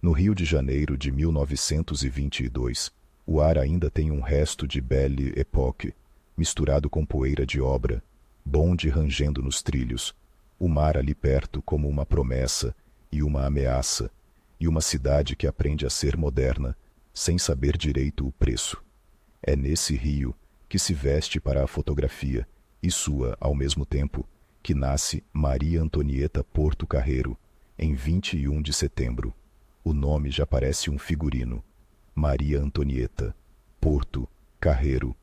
No Rio de Janeiro de 1922, o ar ainda tem um resto de Belle Époque, misturado com poeira de obra, bonde rangendo nos trilhos, o mar ali perto como uma promessa e uma ameaça, e uma cidade que aprende a ser moderna, sem saber direito o preço. É nesse Rio que se veste para a fotografia, e sua, ao mesmo tempo, que nasce Maria Antonieta Porto Carreiro, em 21 de setembro. O nome já parece um figurino. Maria Antonieta, Porto, Carreiro.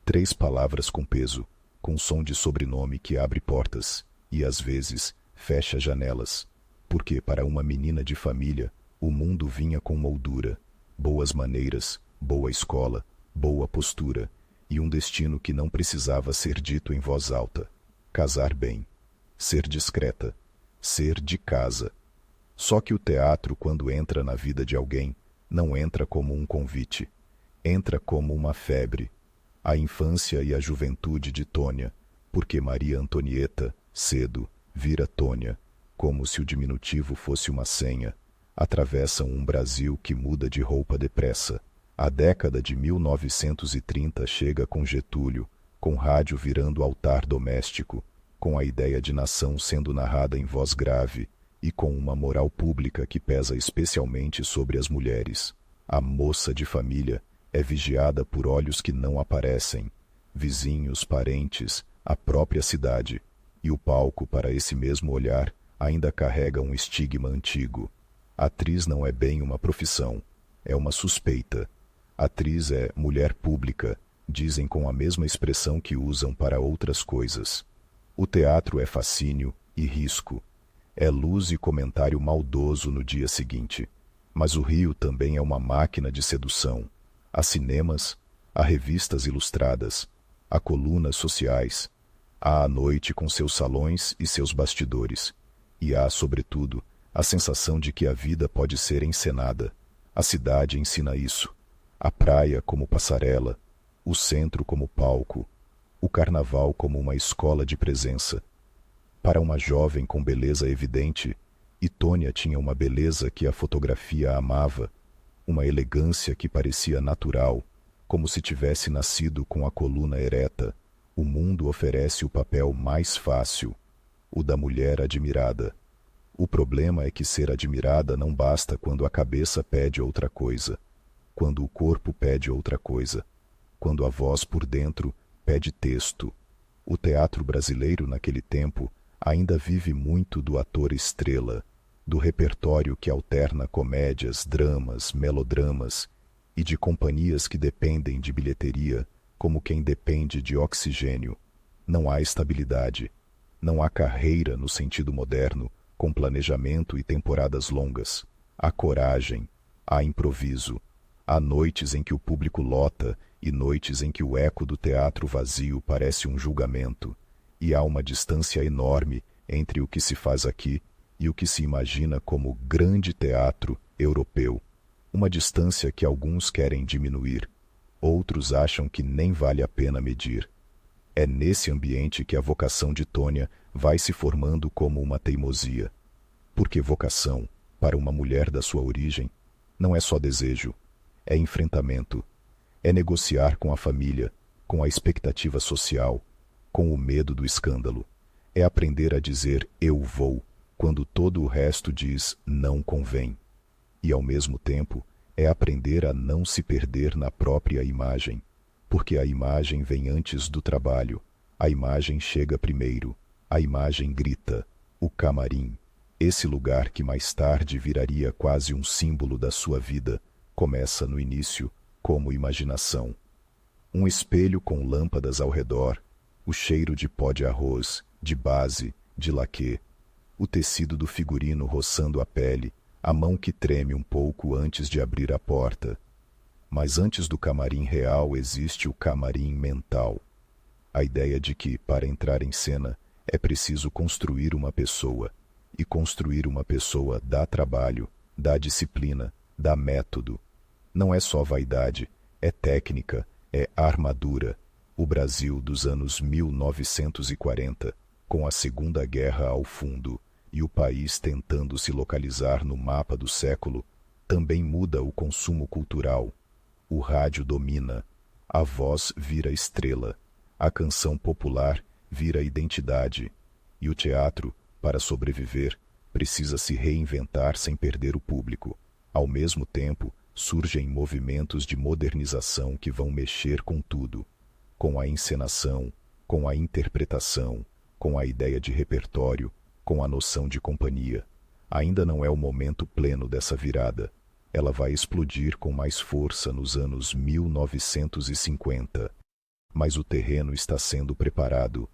3 palavras com peso, com som de sobrenome que abre portas e, às vezes, fecha janelas. Porque para uma menina de família, o mundo vinha com moldura, boas maneiras, boa escola, boa postura e um destino que não precisava ser dito em voz alta. Casar bem, ser discreta, ser de casa. Só que o teatro, quando entra na vida de alguém, não entra como um convite. Entra como uma febre. A infância e a juventude de Tônia, porque Maria Antonieta, cedo, vira Tônia, como se o diminutivo fosse uma senha, atravessam um Brasil que muda de roupa depressa. A década de 1930 chega com Getúlio, com rádio virando altar doméstico, com a ideia de nação sendo narrada em voz grave e com uma moral pública que pesa especialmente sobre as mulheres. A moça de família é vigiada por olhos que não aparecem, vizinhos, parentes, a própria cidade, e o palco para esse mesmo olhar ainda carrega um estigma antigo. Atriz não é bem uma profissão, é uma suspeita. Atriz é mulher pública, dizem com a mesma expressão que usam para outras coisas. O teatro é fascínio e risco. É luz e comentário maldoso no dia seguinte. Mas o Rio também é uma máquina de sedução. Há cinemas, há revistas ilustradas, há colunas sociais, há a noite com seus salões e seus bastidores. E há, sobretudo, a sensação de que a vida pode ser encenada. A cidade ensina isso. A praia como passarela, o centro como palco, o carnaval como uma escola de presença. Para uma jovem com beleza evidente, e Tônia tinha uma beleza que a fotografia amava, uma elegância que parecia natural, como se tivesse nascido com a coluna ereta, o mundo oferece o papel mais fácil, o da mulher admirada. O problema é que ser admirada não basta quando a cabeça pede outra coisa, quando o corpo pede outra coisa, quando a voz por dentro pede texto. O teatro brasileiro naquele tempo ainda vive muito do ator estrela, do repertório que alterna comédias, dramas, melodramas e de companhias que dependem de bilheteria como quem depende de oxigênio. Não há estabilidade, não há carreira no sentido moderno, com planejamento e temporadas longas. Há coragem, há improviso. Há noites em que o público lota e noites em que o eco do teatro vazio parece um julgamento. E há uma distância enorme entre o que se faz aqui e o que se imagina como grande teatro europeu. Uma distância que alguns querem diminuir, outros acham que nem vale a pena medir. É nesse ambiente que a vocação de Tônia vai se formando como uma teimosia. Porque vocação, para uma mulher da sua origem, não é só desejo, é enfrentamento, é negociar com a família, com a expectativa social, com o medo do escândalo. É aprender a dizer eu vou, quando todo o resto diz não convém. E ao mesmo tempo, é aprender a não se perder na própria imagem, porque a imagem vem antes do trabalho, a imagem chega primeiro, a imagem grita, o camarim, esse lugar que mais tarde viraria quase um símbolo da sua vida, começa no início como imaginação. Um espelho com lâmpadas ao redor, o cheiro de pó de arroz, de base, de laquê, o tecido do figurino roçando a pele, a mão que treme um pouco antes de abrir a porta. Mas antes do camarim real existe o camarim mental. A ideia de que, para entrar em cena, é preciso construir uma pessoa, e construir uma pessoa dá trabalho, dá disciplina, dá método. Não é só vaidade, é técnica, é armadura. O Brasil dos anos 1940, com a Segunda Guerra ao fundo, e o país tentando se localizar no mapa do século, Também muda o consumo cultural. O rádio domina. A voz vira estrela. A canção popular vira identidade. E o teatro, para sobreviver, precisa se reinventar sem perder o público. Ao mesmo tempo, surgem movimentos de modernização que vão mexer com tudo. Com a encenação, com a interpretação, com a ideia de repertório, com a noção de companhia. Ainda não é o momento pleno dessa virada. Ela vai explodir com mais força nos anos 1950. Mas o terreno está sendo preparado.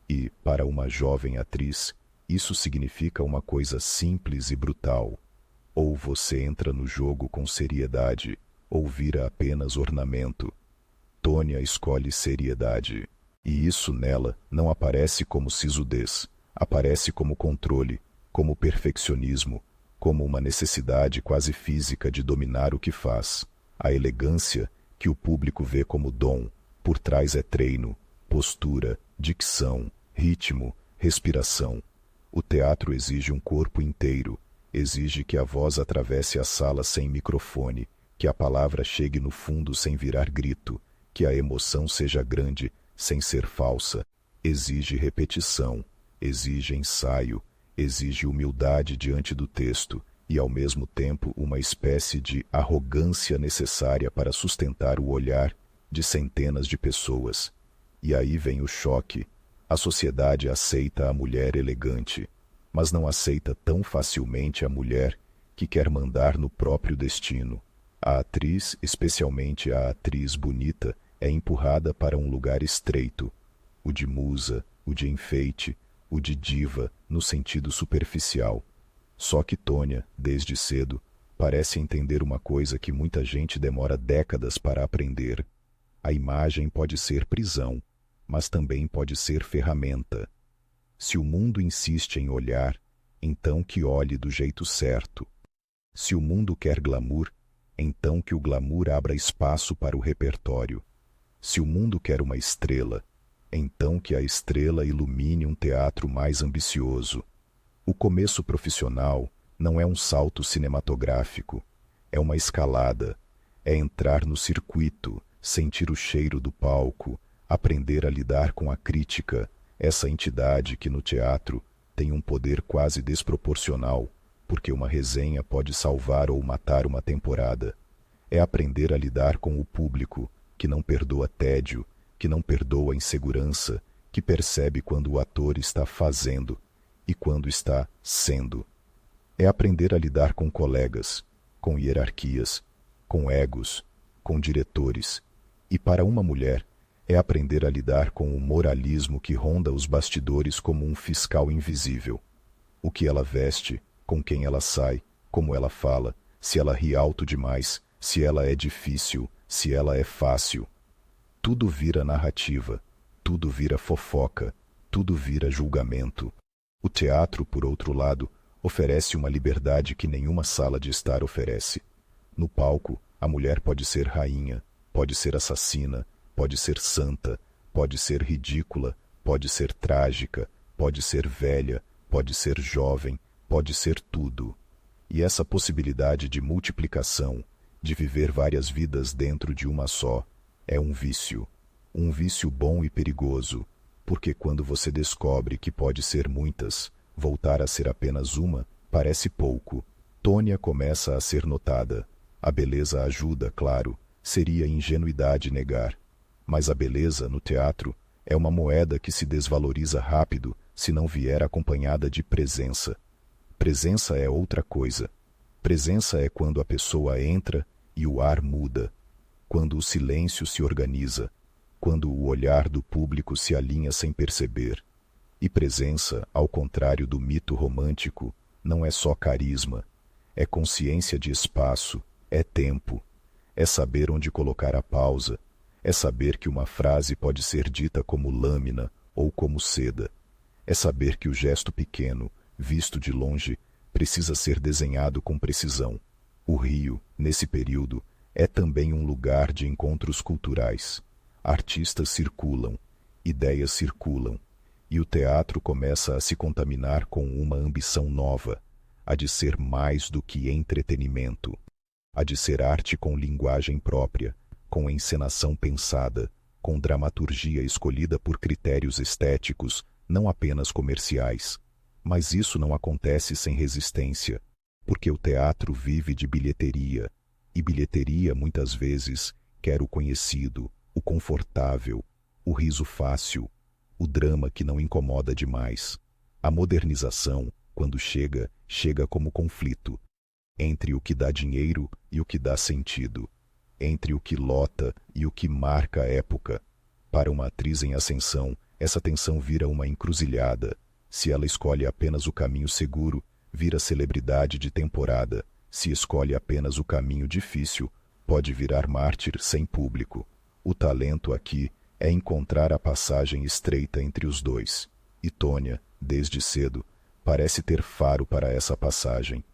E, para uma jovem atriz, isso significa uma coisa simples e brutal. Ou você entra no jogo com seriedade, ou vira apenas ornamento. Tônia escolhe seriedade. E isso nela não aparece como sisudez, aparece como controle, como perfeccionismo, como uma necessidade quase física de dominar o que faz. A elegância, que o público vê como dom, por trás é treino, postura, dicção, ritmo, respiração. O teatro exige um corpo inteiro, exige que a voz atravesse a sala sem microfone, que a palavra chegue no fundo sem virar grito, que a emoção seja grande sem ser falsa. Exige repetição, exige ensaio, exige humildade diante do texto e, ao mesmo tempo, uma espécie de arrogância necessária para sustentar o olhar de centenas de pessoas. E aí vem o choque. A sociedade aceita a mulher elegante, mas não aceita tão facilmente a mulher que quer mandar no próprio destino. A atriz, especialmente a atriz bonita, é empurrada para um lugar estreito, o de musa, o de enfeite, o de diva, no sentido superficial. Só que Tônia, desde cedo, parece entender uma coisa que muita gente demora décadas para aprender. A imagem pode ser prisão, mas também pode ser ferramenta. Se o mundo insiste em olhar, então que olhe do jeito certo. Se o mundo quer glamour, então que o glamour abra espaço para o repertório. Se o mundo quer uma estrela, então que a estrela ilumine um teatro mais ambicioso. O começo profissional não é um salto cinematográfico, é uma escalada, é entrar no circuito, sentir o cheiro do palco, aprender a lidar com a crítica, essa entidade que no teatro tem um poder quase desproporcional, porque uma resenha pode salvar ou matar uma temporada. É aprender a lidar com o público, que não perdoa tédio, que não perdoa insegurança, que percebe quando o ator está fazendo e quando está sendo. É aprender a lidar com colegas, com hierarquias, com egos, com diretores. E para uma mulher, é aprender a lidar com o moralismo que ronda os bastidores como um fiscal invisível. O que ela veste, com quem ela sai, como ela fala, se ela ri alto demais, se ela é difícil, se ela é fácil. Tudo vira narrativa, tudo vira fofoca, tudo vira julgamento. O teatro, por outro lado, oferece uma liberdade que nenhuma sala de estar oferece. No palco, a mulher pode ser rainha, pode ser assassina, pode ser santa, pode ser ridícula, pode ser trágica, pode ser velha, pode ser jovem, pode ser tudo. E essa possibilidade de multiplicação, de viver várias vidas dentro de uma só, é um vício bom e perigoso, porque quando você descobre que pode ser muitas, voltar a ser apenas uma parece pouco. Tônia começa a ser notada. A beleza ajuda, claro, seria ingenuidade negar. Mas a beleza, no teatro, é uma moeda que se desvaloriza rápido se não vier acompanhada de presença. Presença é outra coisa. Presença é quando a pessoa entra e o ar muda, quando o silêncio se organiza, quando o olhar do público se alinha sem perceber. E presença, ao contrário do mito romântico, não é só carisma, é consciência de espaço, é tempo, é saber onde colocar a pausa, é saber que uma frase pode ser dita como lâmina ou como seda, é saber que o gesto pequeno, visto de longe, precisa ser desenhado com precisão. O Rio, nesse período, é também um lugar de encontros culturais. Artistas circulam, ideias circulam, e o teatro começa a se contaminar com uma ambição nova, a de ser mais do que entretenimento. a de ser arte com linguagem própria, com encenação pensada, com dramaturgia escolhida por critérios estéticos, não apenas comerciais. Mas isso não acontece sem resistência, porque o teatro vive de bilheteria, e bilheteria, muitas vezes, quer o conhecido, o confortável, o riso fácil, o drama que não incomoda demais. A modernização, quando chega, chega como conflito entre o que dá dinheiro e o que dá sentido, entre o que lota e o que marca a época. Para uma atriz em ascensão, essa tensão vira uma encruzilhada. Se ela escolhe apenas o caminho seguro, vira celebridade de temporada. Se escolhe apenas o caminho difícil, pode virar mártir sem público. O talento aqui é encontrar a passagem estreita entre os dois. E Tônia, desde cedo, parece ter faro para essa passagem.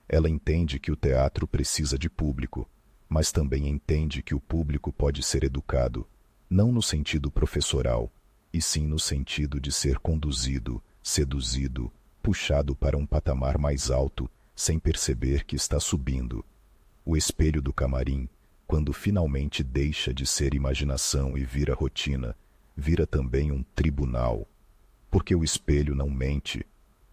Ela entende que o teatro precisa de público, mas também entende que o público pode ser educado, não no sentido professoral, e sim no sentido de ser conduzido, seduzido, puxado para um patamar mais alto, sem perceber que está subindo. O espelho do camarim, quando finalmente deixa de ser imaginação e vira rotina, vira também um tribunal. Porque o espelho não mente.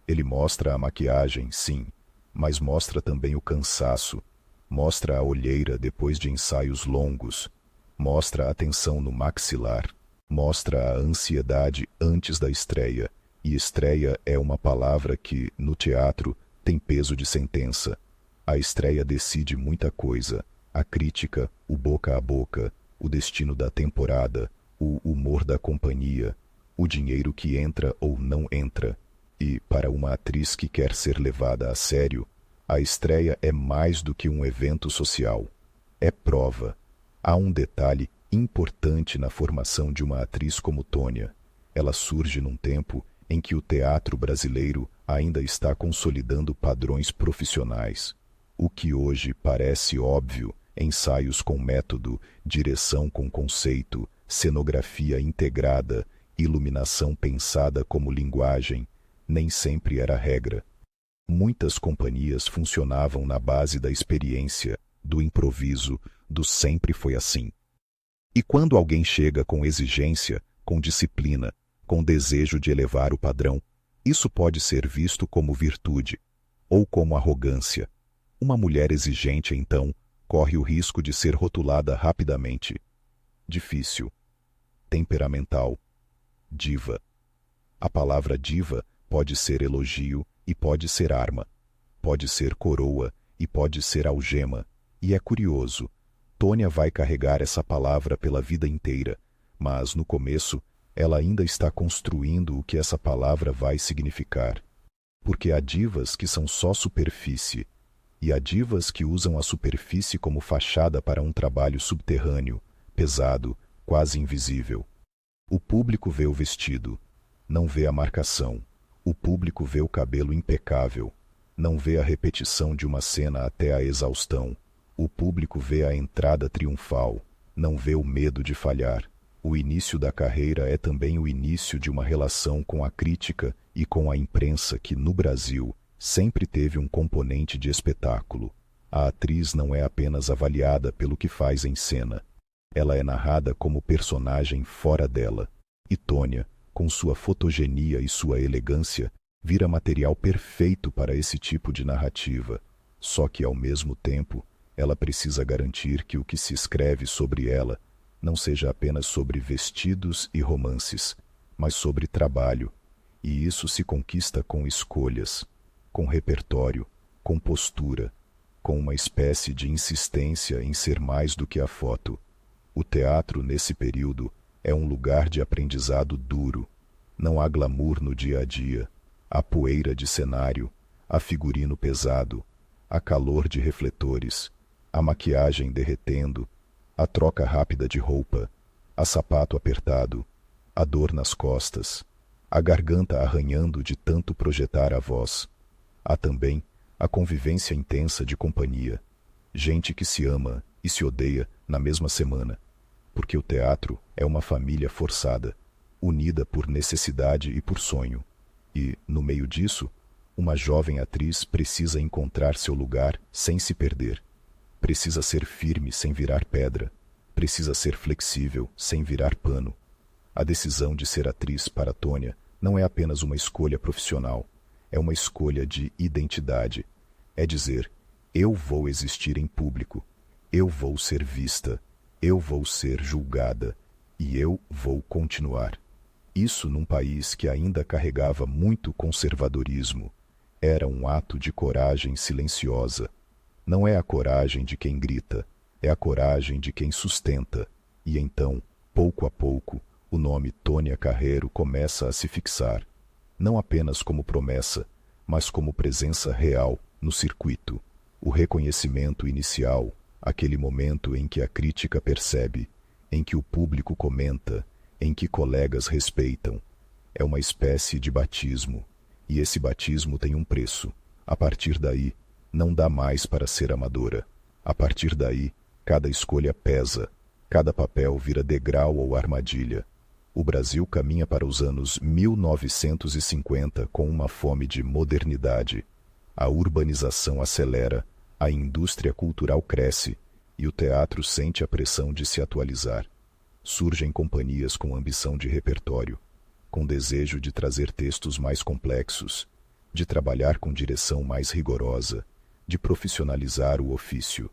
Ele mostra a maquiagem, sim, mas mostra também o cansaço, mostra a olheira depois de ensaios longos, mostra a tensão no maxilar, mostra a ansiedade antes da estreia, e estreia é uma palavra que, no teatro, tem peso de sentença. A estreia decide muita coisa, a crítica, o boca a boca, o destino da temporada, o humor da companhia, o dinheiro que entra ou não entra. E, para uma atriz que quer ser levada a sério, a estreia é mais do que um evento social. É prova. Há um detalhe importante na formação de uma atriz como Tônia. Ela surge num tempo em que o teatro brasileiro ainda está consolidando padrões profissionais. O que hoje parece óbvio, ensaios com método, direção com conceito, cenografia integrada, iluminação pensada como linguagem, nem sempre era regra. Muitas companhias funcionavam na base da experiência, do improviso, do sempre foi assim. E quando alguém chega com exigência, com disciplina, com desejo de elevar o padrão, isso pode ser visto como virtude ou como arrogância. Uma mulher exigente, então, corre o risco de ser rotulada rapidamente. Difícil, temperamental, diva. A palavra diva pode ser elogio e pode ser arma, pode ser coroa e pode ser algema. E é curioso, Tônia vai carregar essa palavra pela vida inteira, mas no começo ela ainda está construindo o que essa palavra vai significar. Porque há divas que são só superfície, e há divas que usam a superfície como fachada para um trabalho subterrâneo, pesado, quase invisível. O público vê o vestido, não vê a marcação. O público vê o cabelo impecável, não vê a repetição de uma cena até a exaustão. O público vê a entrada triunfal, não vê o medo de falhar. O início da carreira é também o início de uma relação com a crítica e com a imprensa que, no Brasil, sempre teve um componente de espetáculo. A atriz não é apenas avaliada pelo que faz em cena. Ela é narrada como personagem fora dela. E Tônia, com sua fotogenia e sua elegância, vira material perfeito para esse tipo de narrativa. Só que, ao mesmo tempo, ela precisa garantir que o que se escreve sobre ela não seja apenas sobre vestidos e romances, mas sobre trabalho. E isso se conquista com escolhas, com repertório, com postura, com uma espécie de insistência em ser mais do que a foto. O teatro, nesse período, é um lugar de aprendizado duro. Não há glamour no dia a dia. Há poeira de cenário, há figurino pesado, há calor de refletores, há maquiagem derretendo, há troca rápida de roupa, há sapato apertado, há dor nas costas, há garganta arranhando de tanto projetar a voz. Há também a convivência intensa de companhia, gente que se ama e se odeia na mesma semana, porque o teatro é uma família forçada, unida por necessidade e por sonho. E, no meio disso, uma jovem atriz precisa encontrar seu lugar sem se perder. Precisa ser firme sem virar pedra. Precisa ser flexível sem virar pano. A decisão de ser atriz para Tônia não é apenas uma escolha profissional. É uma escolha de identidade. É dizer, eu vou existir em público. Eu vou ser vista. Eu vou ser julgada. E eu vou continuar. Isso num país que ainda carregava muito conservadorismo. Era um ato de coragem silenciosa. Não é a coragem de quem grita, é a coragem de quem sustenta. E então, pouco a pouco, o nome Tônia Carreiro começa a se fixar, não apenas como promessa, mas como presença real no circuito. O reconhecimento inicial, aquele momento em que a crítica percebe, em que o público comenta, em que colegas respeitam, é uma espécie de batismo. E esse batismo tem um preço. A partir daí, não dá mais para ser amadora. A partir daí, cada escolha pesa, cada papel vira degrau ou armadilha. O Brasil caminha para os anos 1950 com uma fome de modernidade. A urbanização acelera, a indústria cultural cresce e o teatro sente a pressão de se atualizar. Surgem companhias com ambição de repertório, com desejo de trazer textos mais complexos, de trabalhar com direção mais rigorosa, de profissionalizar o ofício.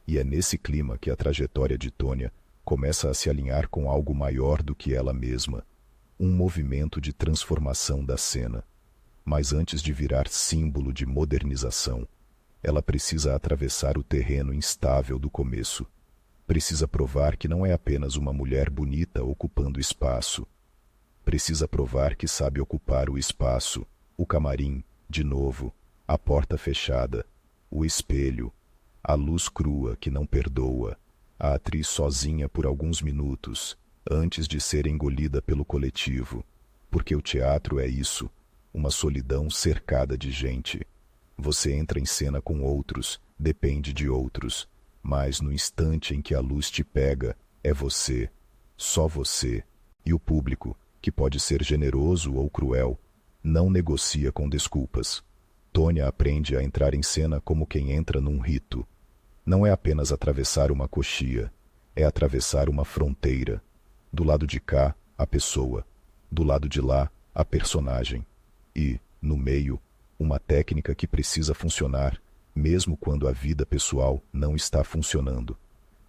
E é nesse clima que a trajetória de Tônia começa a se alinhar com algo maior do que ela mesma, um movimento de transformação da cena. Mas antes de virar símbolo de modernização, ela precisa atravessar o terreno instável do começo. Precisa provar que não é apenas uma mulher bonita ocupando espaço. Precisa provar que sabe ocupar o espaço, o camarim, de novo, a porta fechada, o espelho, a luz crua que não perdoa, a atriz sozinha por alguns minutos, antes de ser engolida pelo coletivo. Porque o teatro é isso, uma solidão cercada de gente. Você entra em cena com outros, depende de outros, mas no instante em que a luz te pega, é você, só você, e o público, que pode ser generoso ou cruel, não negocia com desculpas. Tônia aprende a entrar em cena como quem entra num rito. Não é apenas atravessar uma coxia, é atravessar uma fronteira. Do lado de cá, a pessoa. Do lado de lá, a personagem. E, no meio, uma técnica que precisa funcionar, mesmo quando a vida pessoal não está funcionando.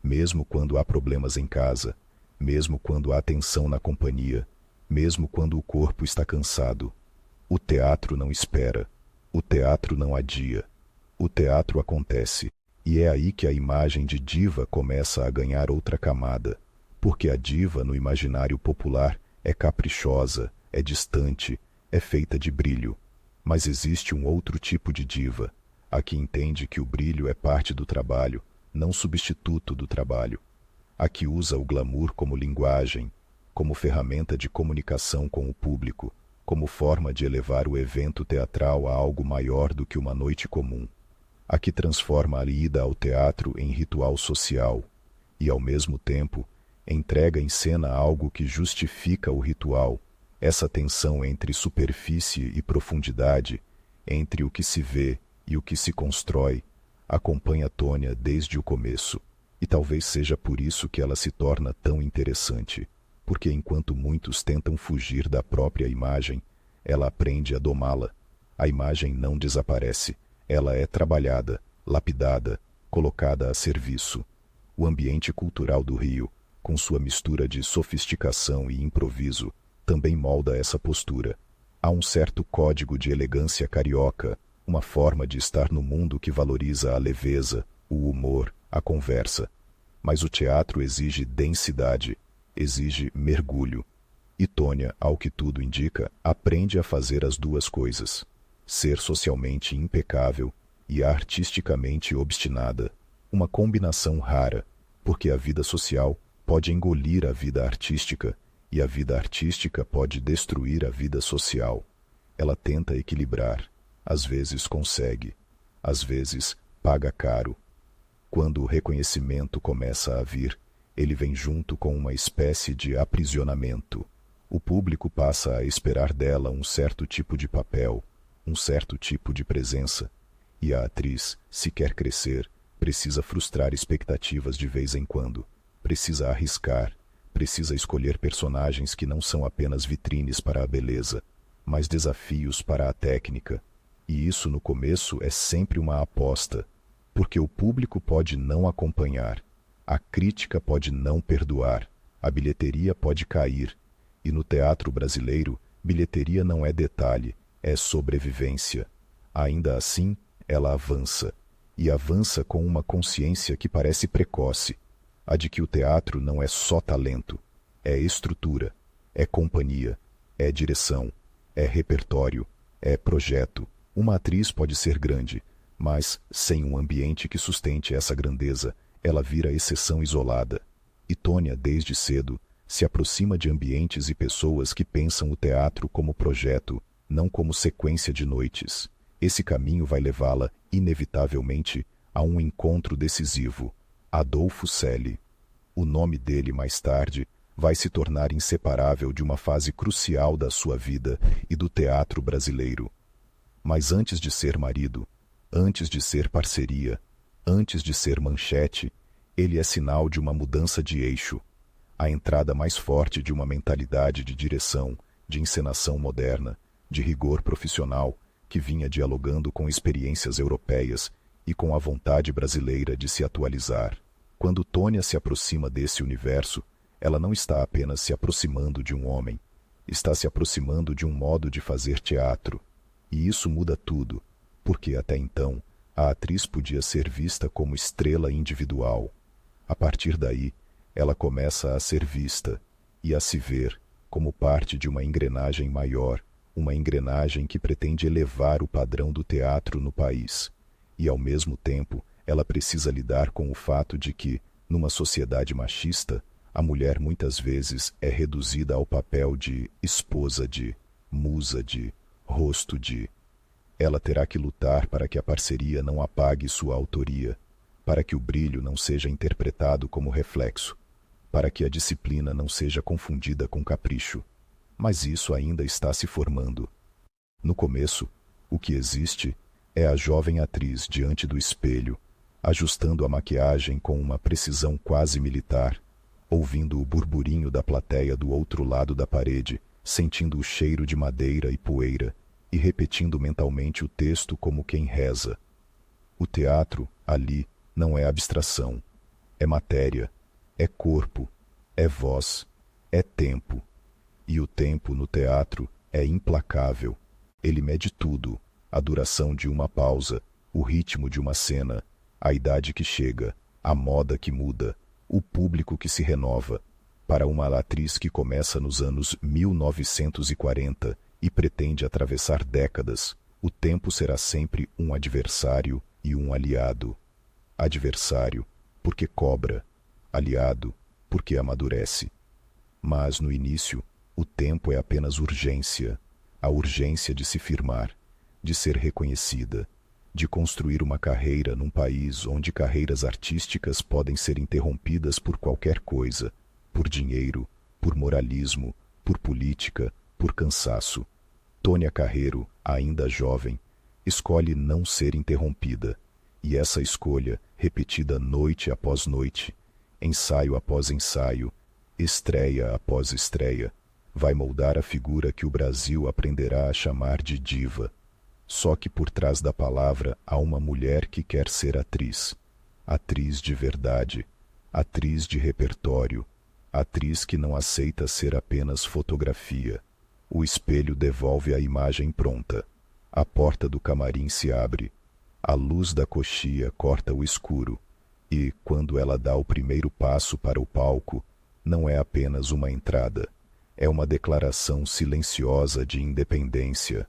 Mesmo quando há problemas em casa, mesmo quando há tensão na companhia, mesmo quando o corpo está cansado. O teatro não espera. O teatro não adia. O teatro acontece. E é aí que a imagem de diva começa a ganhar outra camada. Porque a diva, no imaginário popular, é caprichosa, é distante, é feita de brilho. Mas existe um outro tipo de diva, a que entende que o brilho é parte do trabalho, não substituto do trabalho. A que usa o glamour como linguagem, como ferramenta de comunicação com o público, como forma de elevar o evento teatral a algo maior do que uma noite comum. A que transforma a ida ao teatro em ritual social e, ao mesmo tempo, entrega em cena algo que justifica o ritual, essa tensão entre superfície e profundidade, entre o que se vê e o que se constrói, acompanha Tônia desde o começo. E talvez seja por isso que ela se torna tão interessante, porque enquanto muitos tentam fugir da própria imagem, ela aprende a domá-la. A imagem não desaparece, ela é trabalhada, lapidada, colocada a serviço. O ambiente cultural do Rio, com sua mistura de sofisticação e improviso, também molda essa postura. Há um certo código de elegância carioca, uma forma de estar no mundo que valoriza a leveza, o humor, a conversa. Mas o teatro exige densidade, exige mergulho. E Tônia, ao que tudo indica, aprende a fazer as duas coisas. Ser socialmente impecável e artisticamente obstinada. Uma combinação rara, porque a vida social pode engolir a vida artística e a vida artística pode destruir a vida social. Ela tenta equilibrar. Às vezes consegue, às vezes paga caro. Quando o reconhecimento começa a vir, ele vem junto com uma espécie de aprisionamento. O público passa a esperar dela um certo tipo de papel, um certo tipo de presença, e a atriz, se quer crescer, precisa frustrar expectativas de vez em quando, precisa arriscar, precisa escolher personagens que não são apenas vitrines para a beleza, mas desafios para a técnica. E isso no começo é sempre uma aposta, porque o público pode não acompanhar, a crítica pode não perdoar, a bilheteria pode cair. E no teatro brasileiro, bilheteria não é detalhe, é sobrevivência. Ainda assim, ela avança, e avança com uma consciência que parece precoce, a de que o teatro não é só talento, é estrutura, é companhia, é direção, é repertório, é projeto. Uma atriz pode ser grande, mas, sem um ambiente que sustente essa grandeza, ela vira exceção isolada. E Tônia, desde cedo, se aproxima de ambientes e pessoas que pensam o teatro como projeto, não como sequência de noites. Esse caminho vai levá-la, inevitavelmente, a um encontro decisivo. Adolfo Celi. O nome dele, mais tarde, vai se tornar inseparável de uma fase crucial da sua vida e do teatro brasileiro. Mas antes de ser marido, antes de ser parceria, antes de ser manchete, ele é sinal de uma mudança de eixo, a entrada mais forte de uma mentalidade de direção, de encenação moderna, de rigor profissional, que vinha dialogando com experiências europeias e com a vontade brasileira de se atualizar. Quando Tônia se aproxima desse universo, ela não está apenas se aproximando de um homem, está se aproximando de um modo de fazer teatro. E isso muda tudo, porque até então a atriz podia ser vista como estrela individual. A partir daí, ela começa a ser vista e a se ver como parte de uma engrenagem maior, uma engrenagem que pretende elevar o padrão do teatro no país. E, ao mesmo tempo, ela precisa lidar com o fato de que, numa sociedade machista, a mulher muitas vezes é reduzida ao papel de esposa de, musa de, rosto de. Ela terá que lutar para que a parceria não apague sua autoria, para que o brilho não seja interpretado como reflexo, para que a disciplina não seja confundida com capricho. Mas isso ainda está se formando. No começo, o que existe é a jovem atriz diante do espelho, ajustando a maquiagem com uma precisão quase militar, ouvindo o burburinho da plateia do outro lado da parede, sentindo o cheiro de madeira e poeira, e repetindo mentalmente o texto como quem reza. O teatro, ali, não é abstração, é matéria, é corpo, é voz, é tempo. E o tempo no teatro é implacável. Ele mede tudo, a duração de uma pausa, o ritmo de uma cena, a idade que chega, a moda que muda, o público que se renova. Para uma atriz que começa nos anos 1940 e pretende atravessar décadas, o tempo será sempre um adversário e um aliado. Adversário, porque cobra; aliado, porque amadurece. Mas, no início, o tempo é apenas urgência, a urgência de se firmar, de ser reconhecida, de construir uma carreira num país onde carreiras artísticas podem ser interrompidas por qualquer coisa, por dinheiro, por moralismo, por política, por cansaço. Tônia Carreiro, ainda jovem, escolhe não ser interrompida, e essa escolha, repetida noite após noite, ensaio após ensaio, estreia após estreia, vai moldar a figura que o Brasil aprenderá a chamar de diva. Só que por trás da palavra há uma mulher que quer ser atriz. Atriz de verdade, atriz de repertório, atriz que não aceita ser apenas fotografia. O espelho devolve a imagem pronta. A porta do camarim se abre. A luz da coxia corta o escuro. E, quando ela dá o primeiro passo para o palco, não é apenas uma entrada. É uma declaração silenciosa de independência.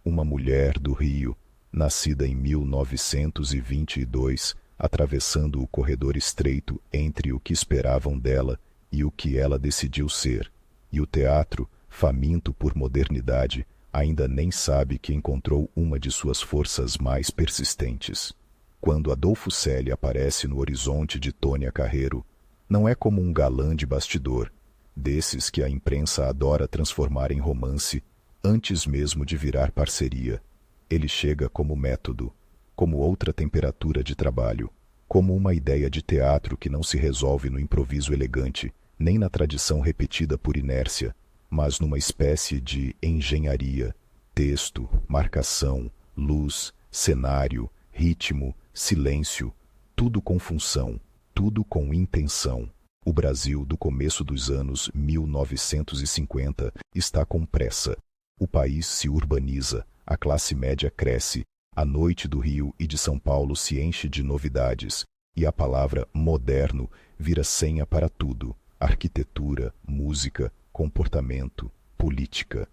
Uma mulher do Rio, nascida em 1922, atravessando o corredor estreito entre o que esperavam dela e o que ela decidiu ser. E o teatro, faminto por modernidade, ainda nem sabe que encontrou uma de suas forças mais persistentes. Quando Adolfo Celi aparece no horizonte de Tônia Carreiro, não é como um galã de bastidor, desses que a imprensa adora transformar em romance, antes mesmo de virar parceria. Ele chega como método, como outra temperatura de trabalho, como uma ideia de teatro que não se resolve no improviso elegante, nem na tradição repetida por inércia, mas numa espécie de engenharia, texto, marcação, luz, cenário, ritmo, silêncio, tudo com função, tudo com intenção. O Brasil do começo dos anos 1950 está com pressa. O país se urbaniza, a classe média cresce, a noite do Rio e de São Paulo se enche de novidades, e a palavra moderno vira senha para tudo: arquitetura, música, comportamento, política.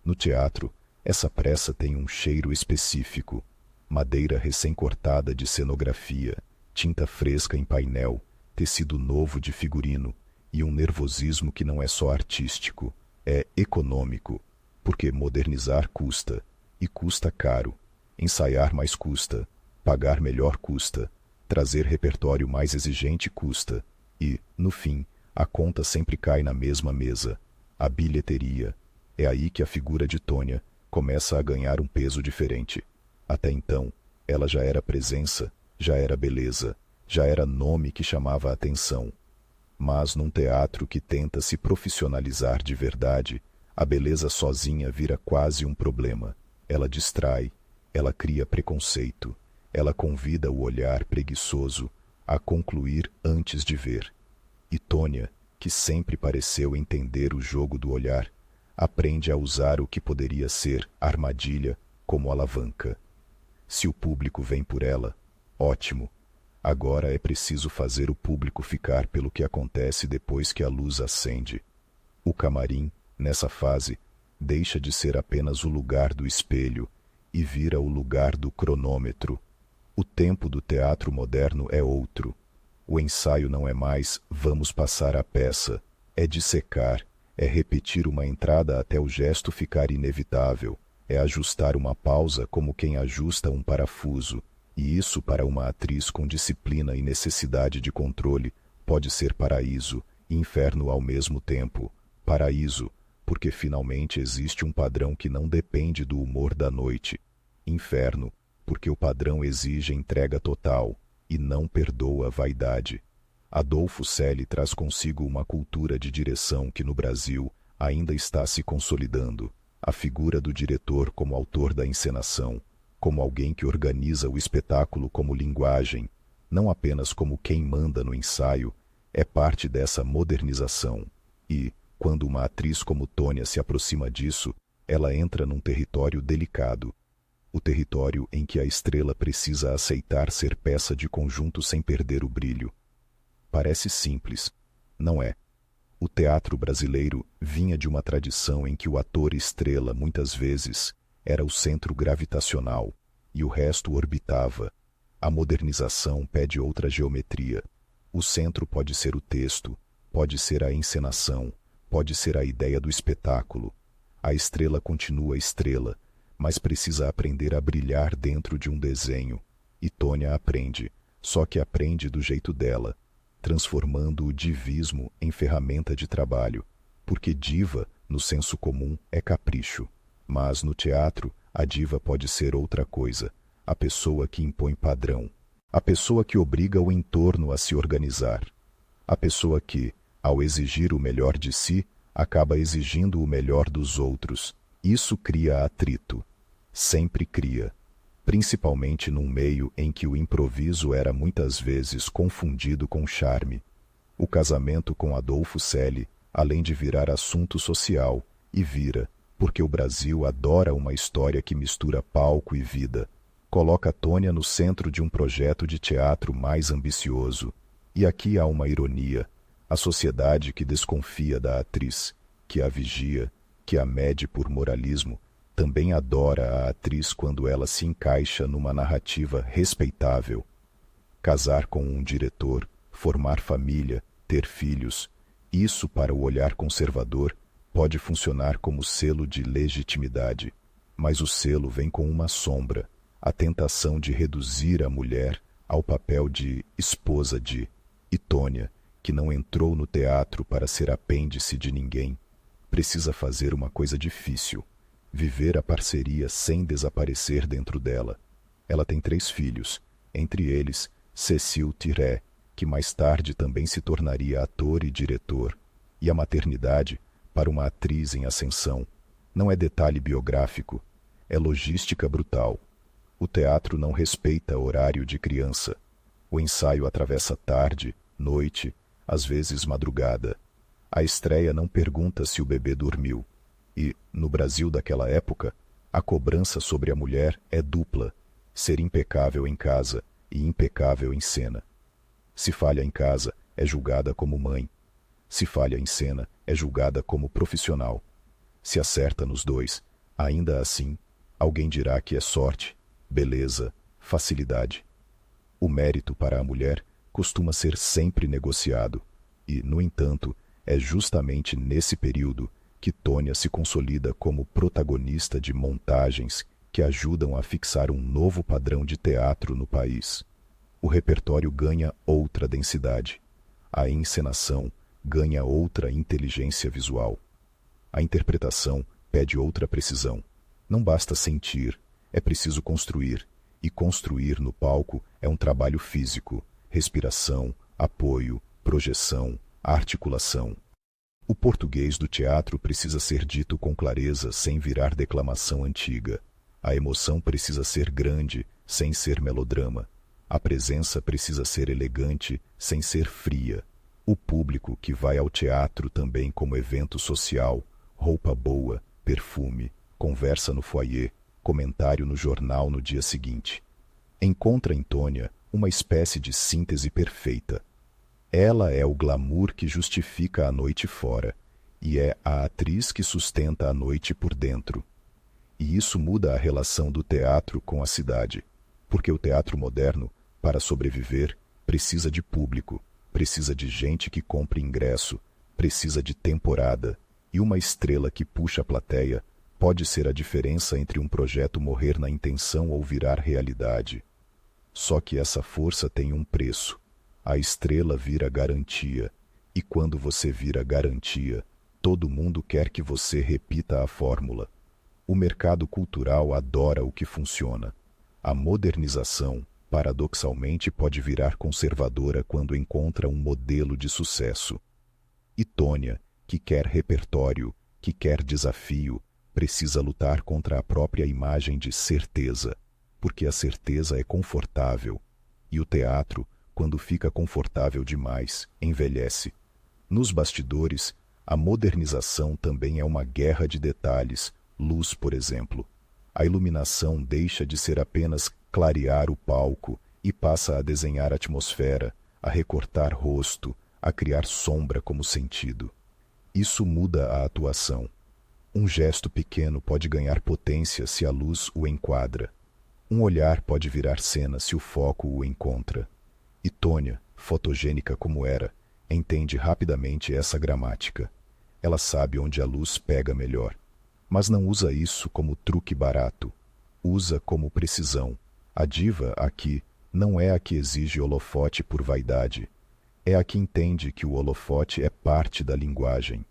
No teatro, essa pressa tem um cheiro específico: madeira recém-cortada de cenografia, tinta fresca em painel, tecido novo de figurino e um nervosismo que não é só artístico, é econômico, porque modernizar custa, e custa caro. Ensaiar mais custa, pagar melhor custa, trazer repertório mais exigente custa, e, no fim, a conta sempre cai na mesma mesa: a bilheteria. É aí que a figura de Tônia começa a ganhar um peso diferente. Até então, ela já era presença, já era beleza, já era nome que chamava a atenção. Mas num teatro que tenta se profissionalizar de verdade, a beleza sozinha vira quase um problema. Ela distrai, ela cria preconceito, ela convida o olhar preguiçoso a concluir antes de ver. E Tônia, que sempre pareceu entender o jogo do olhar, aprende a usar o que poderia ser armadilha como alavanca. Se o público vem por ela, ótimo. Agora é preciso fazer o público ficar pelo que acontece depois que a luz acende. O camarim, nessa fase, deixa de ser apenas o lugar do espelho e vira o lugar do cronômetro. O tempo do teatro moderno é outro. O ensaio não é mais "vamos passar a peça", é dissecar, é repetir uma entrada até o gesto ficar inevitável, é ajustar uma pausa como quem ajusta um parafuso. E isso, para uma atriz com disciplina e necessidade de controle, pode ser paraíso e inferno ao mesmo tempo. Paraíso, porque finalmente existe um padrão que não depende do humor da noite. Inferno, porque o padrão exige entrega total e não perdoa a vaidade. Adolfo Celi traz consigo uma cultura de direção que no Brasil ainda está se consolidando. A figura do diretor como autor da encenação, como alguém que organiza o espetáculo como linguagem, não apenas como quem manda no ensaio, é parte dessa modernização. E, quando uma atriz como Tônia se aproxima disso, ela entra num território delicado. O território em que a estrela precisa aceitar ser peça de conjunto sem perder o brilho. Parece simples. Não é. O teatro brasileiro vinha de uma tradição em que o ator estrela, muitas vezes, era o centro gravitacional, e o resto orbitava. A modernização pede outra geometria. O centro pode ser o texto, pode ser a encenação, pode ser a ideia do espetáculo. A estrela continua estrela, mas precisa aprender a brilhar dentro de um desenho. E Tônia aprende, só que aprende do jeito dela, transformando o divismo em ferramenta de trabalho, porque diva, no senso comum, é capricho. Mas no teatro, a diva pode ser outra coisa, a pessoa que impõe padrão, a pessoa que obriga o entorno a se organizar, a pessoa que, ao exigir o melhor de si, acaba exigindo o melhor dos outros. Isso cria atrito. Sempre cria. Principalmente num meio em que o improviso era muitas vezes confundido com charme. O casamento com Adolfo Celi, além de virar assunto social, e vira, porque o Brasil adora uma história que mistura palco e vida, coloca Tônia no centro de um projeto de teatro mais ambicioso. E aqui há uma ironia: a sociedade que desconfia da atriz, que a vigia, que a mede por moralismo, também adora a atriz quando ela se encaixa numa narrativa respeitável. Casar com um diretor, formar família, ter filhos, isso para o olhar conservador pode funcionar como selo de legitimidade, mas o selo vem com uma sombra, a tentação de reduzir a mulher ao papel de esposa de. E Tônia, que não entrou no teatro para ser apêndice de ninguém, precisa fazer uma coisa difícil: viver a parceria sem desaparecer dentro dela. Ela tem 3 filhos, entre eles Cecil Tiré, que mais tarde também se tornaria ator e diretor, e a maternidade, para uma atriz em ascensão, não é detalhe biográfico, é logística brutal. O teatro não respeita horário de criança. O ensaio atravessa tarde, noite, às vezes madrugada. A estreia não pergunta se o bebê dormiu. E, no Brasil daquela época, a cobrança sobre a mulher é dupla: ser impecável em casa e impecável em cena. Se falha em casa, é julgada como mãe. Se falha em cena, é julgada como profissional. Se acerta nos dois, ainda assim, alguém dirá que é sorte, beleza, facilidade. O mérito para a mulher costuma ser sempre negociado, e, no entanto, é justamente nesse período que Tônia se consolida como protagonista de montagens que ajudam a fixar um novo padrão de teatro no país. O repertório ganha outra densidade. A encenação ganha outra inteligência visual. A interpretação pede outra precisão. Não basta sentir, é preciso construir. E construir no palco é um trabalho físico, respiração, apoio, projeção, articulação. O português do teatro precisa ser dito com clareza sem virar declamação antiga. A emoção precisa ser grande, sem ser melodrama. A presença precisa ser elegante, sem ser fria. O público que vai ao teatro também como evento social, roupa boa, perfume, conversa no foyer, comentário no jornal no dia seguinte. Encontra em Tônia uma espécie de síntese perfeita. Ela é o glamour que justifica a noite fora, e é a atriz que sustenta a noite por dentro. E isso muda a relação do teatro com a cidade, porque o teatro moderno, para sobreviver, precisa de público, precisa de gente que compre ingresso, precisa de temporada, e uma estrela que puxa a plateia pode ser a diferença entre um projeto morrer na intenção ou virar realidade. Só que essa força tem um preço. A estrela vira garantia, e quando você vira garantia, todo mundo quer que você repita a fórmula. O mercado cultural adora o que funciona. A modernização, paradoxalmente, pode virar conservadora quando encontra um modelo de sucesso. E Tônia, que quer repertório, que quer desafio, precisa lutar contra a própria imagem de certeza, porque a certeza é confortável, e o teatro, quando fica confortável demais, envelhece. Nos bastidores, a modernização também é uma guerra de detalhes, luz, por exemplo. A iluminação deixa de ser apenas clarear o palco e passa a desenhar atmosfera, a recortar rosto, a criar sombra como sentido. Isso muda a atuação. Um gesto pequeno pode ganhar potência se a luz o enquadra. Um olhar pode virar cena se o foco o encontra. E Tônia, fotogênica como era, entende rapidamente essa gramática. Ela sabe onde a luz pega melhor. Mas não usa isso como truque barato. Usa como precisão. A diva aqui não é a que exige holofote por vaidade. É a que entende que o holofote é parte da linguagem.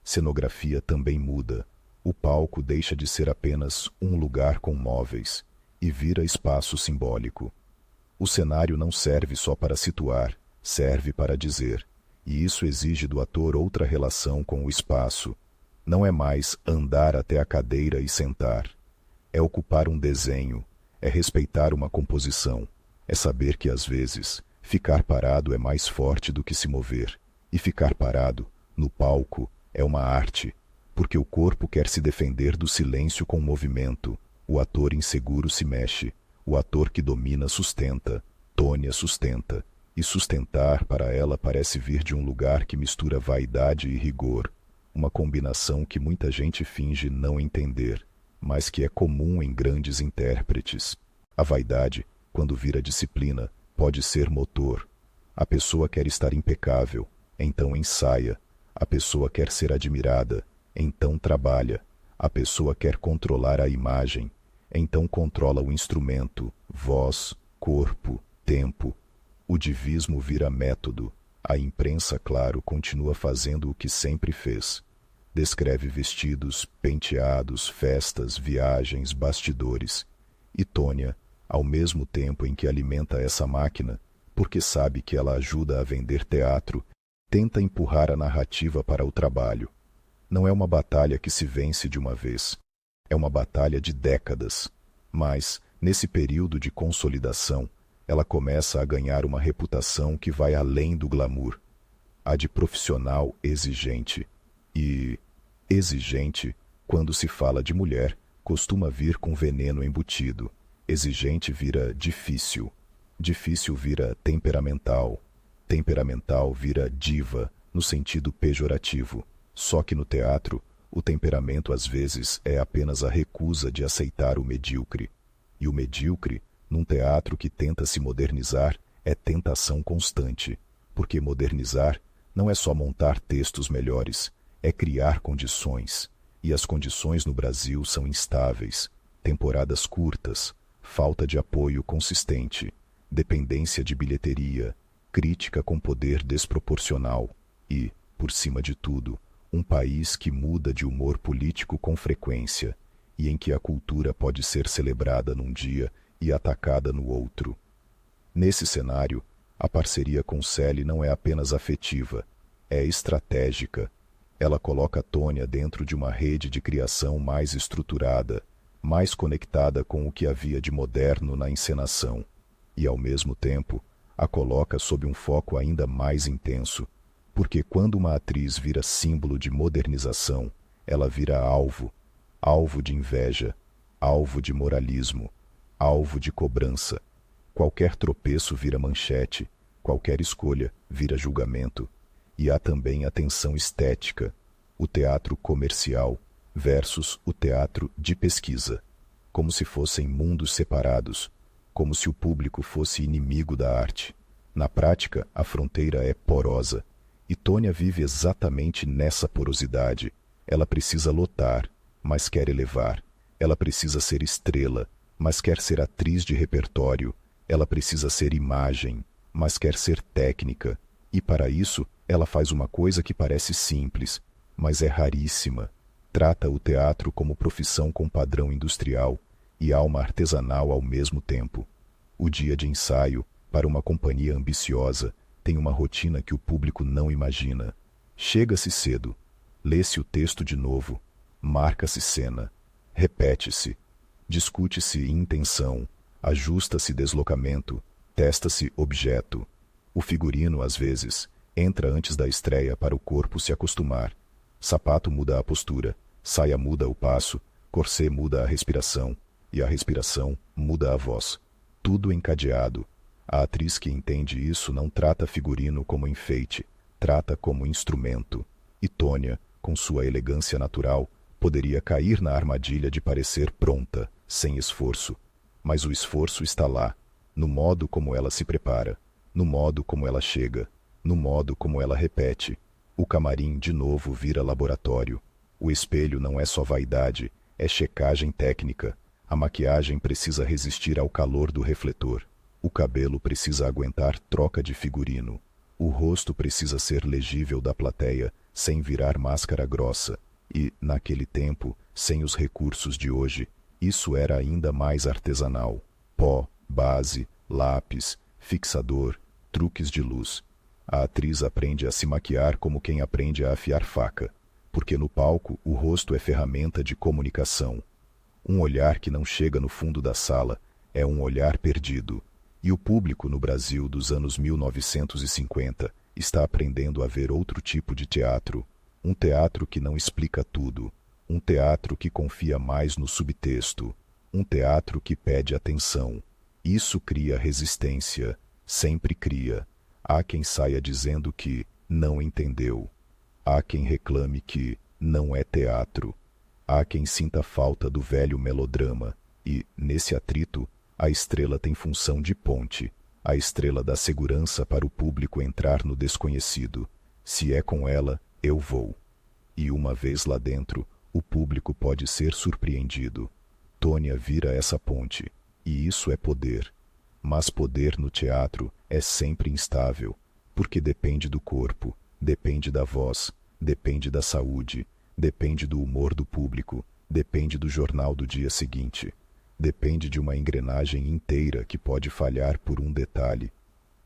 Cenografia também muda. O palco deixa de ser apenas um lugar com móveis e vira espaço simbólico. O cenário não serve só para situar, serve para dizer, e isso exige do ator outra relação com o espaço. Não é mais andar até a cadeira e sentar. É ocupar um desenho, é respeitar uma composição, é saber que às vezes ficar parado é mais forte do que se mover, e ficar parado, no palco, é uma arte, porque o corpo quer se defender do silêncio com movimento. O ator inseguro se mexe, o ator que domina sustenta, Tônia sustenta, e sustentar para ela parece vir de um lugar que mistura vaidade e rigor, uma combinação que muita gente finge não entender, mas que é comum em grandes intérpretes. A vaidade, quando vira disciplina, pode ser motor. A pessoa quer estar impecável, então ensaia. A pessoa quer ser admirada, então trabalha. A pessoa quer controlar a imagem, então controla o instrumento, voz, corpo, tempo. O divismo vira método. A imprensa, claro, continua fazendo o que sempre fez. Descreve vestidos, penteados, festas, viagens, bastidores. E Tônia, ao mesmo tempo em que alimenta essa máquina, porque sabe que ela ajuda a vender teatro, tenta empurrar a narrativa para o trabalho. Não é uma batalha que se vence de uma vez. É uma batalha de décadas. Mas, nesse período de consolidação, ela começa a ganhar uma reputação que vai além do glamour. A de profissional exigente. E exigente, quando se fala de mulher, costuma vir com veneno embutido. Exigente vira difícil. Difícil vira temperamental. Temperamental vira diva, no sentido pejorativo. Só que no teatro, o temperamento às vezes é apenas a recusa de aceitar o medíocre. E o medíocre, num teatro que tenta se modernizar, é tentação constante. Porque modernizar não é só montar textos melhores, é criar condições. E as condições no Brasil são instáveis. Temporadas curtas, falta de apoio consistente, dependência de bilheteria, crítica com poder desproporcional e, por cima de tudo, um país que muda de humor político com frequência e em que a cultura pode ser celebrada num dia e atacada no outro. Nesse cenário, a parceria com Celi não é apenas afetiva, é estratégica. Ela coloca Tônia dentro de uma rede de criação mais estruturada, mais conectada com o que havia de moderno na encenação, e, ao mesmo tempo, a coloca sob um foco ainda mais intenso, porque quando uma atriz vira símbolo de modernização, ela vira alvo, alvo de inveja, alvo de moralismo, alvo de cobrança. Qualquer tropeço vira manchete, qualquer escolha vira julgamento. E há também a tensão estética, o teatro comercial versus o teatro de pesquisa, como se fossem mundos separados, como se o público fosse inimigo da arte. Na prática, a fronteira é porosa, e Tônia vive exatamente nessa porosidade. Ela precisa lotar, mas quer elevar. Ela precisa ser estrela, mas quer ser atriz de repertório. Ela precisa ser imagem, mas quer ser técnica. E para isso, ela faz uma coisa que parece simples, mas é raríssima. Trata o teatro como profissão com padrão industrial e alma artesanal ao mesmo tempo. O dia de ensaio, para uma companhia ambiciosa, tem uma rotina que o público não imagina. Chega-se cedo, lê-se o texto de novo, marca-se cena, repete-se, discute-se intenção, ajusta-se deslocamento, testa-se objeto. O figurino, às vezes, entra antes da estreia para o corpo se acostumar. Sapato muda a postura, saia muda o passo, corset muda a respiração, e a respiração muda a voz. Tudo encadeado. A atriz que entende isso não trata figurino como enfeite, trata como instrumento. E Tônia, com sua elegância natural, poderia cair na armadilha de parecer pronta, sem esforço. Mas o esforço está lá, no modo como ela se prepara, no modo como ela chega, no modo como ela repete. O camarim de novo vira laboratório. O espelho não é só vaidade, é checagem técnica. A maquiagem precisa resistir ao calor do refletor. O cabelo precisa aguentar troca de figurino. O rosto precisa ser legível da plateia, sem virar máscara grossa. E, naquele tempo, sem os recursos de hoje, isso era ainda mais artesanal. Pó, base, lápis, fixador, truques de luz. A atriz aprende a se maquiar como quem aprende a afiar faca, porque no palco o rosto é ferramenta de comunicação. Um olhar que não chega no fundo da sala é um olhar perdido. E o público no Brasil dos anos 1950 está aprendendo a ver outro tipo de teatro. Um teatro que não explica tudo. Um teatro que confia mais no subtexto. Um teatro que pede atenção. Isso cria resistência. Sempre cria. Há quem saia dizendo que não entendeu. Há quem reclame que não é teatro. Há quem sinta falta do velho melodrama. E, nesse atrito, a estrela tem função de ponte. A estrela dá segurança para o público entrar no desconhecido. Se é com ela, eu vou. E uma vez lá dentro, o público pode ser surpreendido. Tônia vira essa ponte. E isso é poder. Mas poder no teatro é sempre instável, porque depende do corpo, depende da voz, depende da saúde, depende do humor do público, depende do jornal do dia seguinte. Depende de uma engrenagem inteira que pode falhar por um detalhe.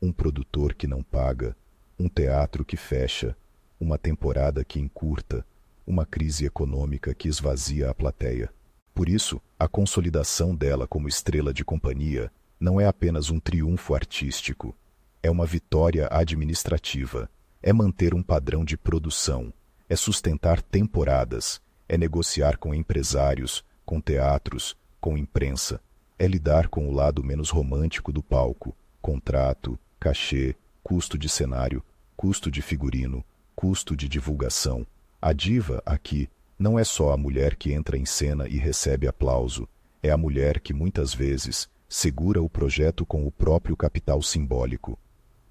um produtor que não paga, um teatro que fecha, uma temporada que encurta, uma crise econômica que esvazia a plateia. Por isso, a consolidação dela como estrela de companhia não é apenas um triunfo artístico, é uma vitória administrativa, é manter um padrão de produção, é sustentar temporadas, é negociar com empresários, com teatros, com imprensa, é lidar com o lado menos romântico do palco, contrato, cachê, custo de cenário, custo de figurino, custo de divulgação. A diva, aqui, não é só a mulher que entra em cena e recebe aplauso, é a mulher que muitas vezes segura o projeto com o próprio capital simbólico.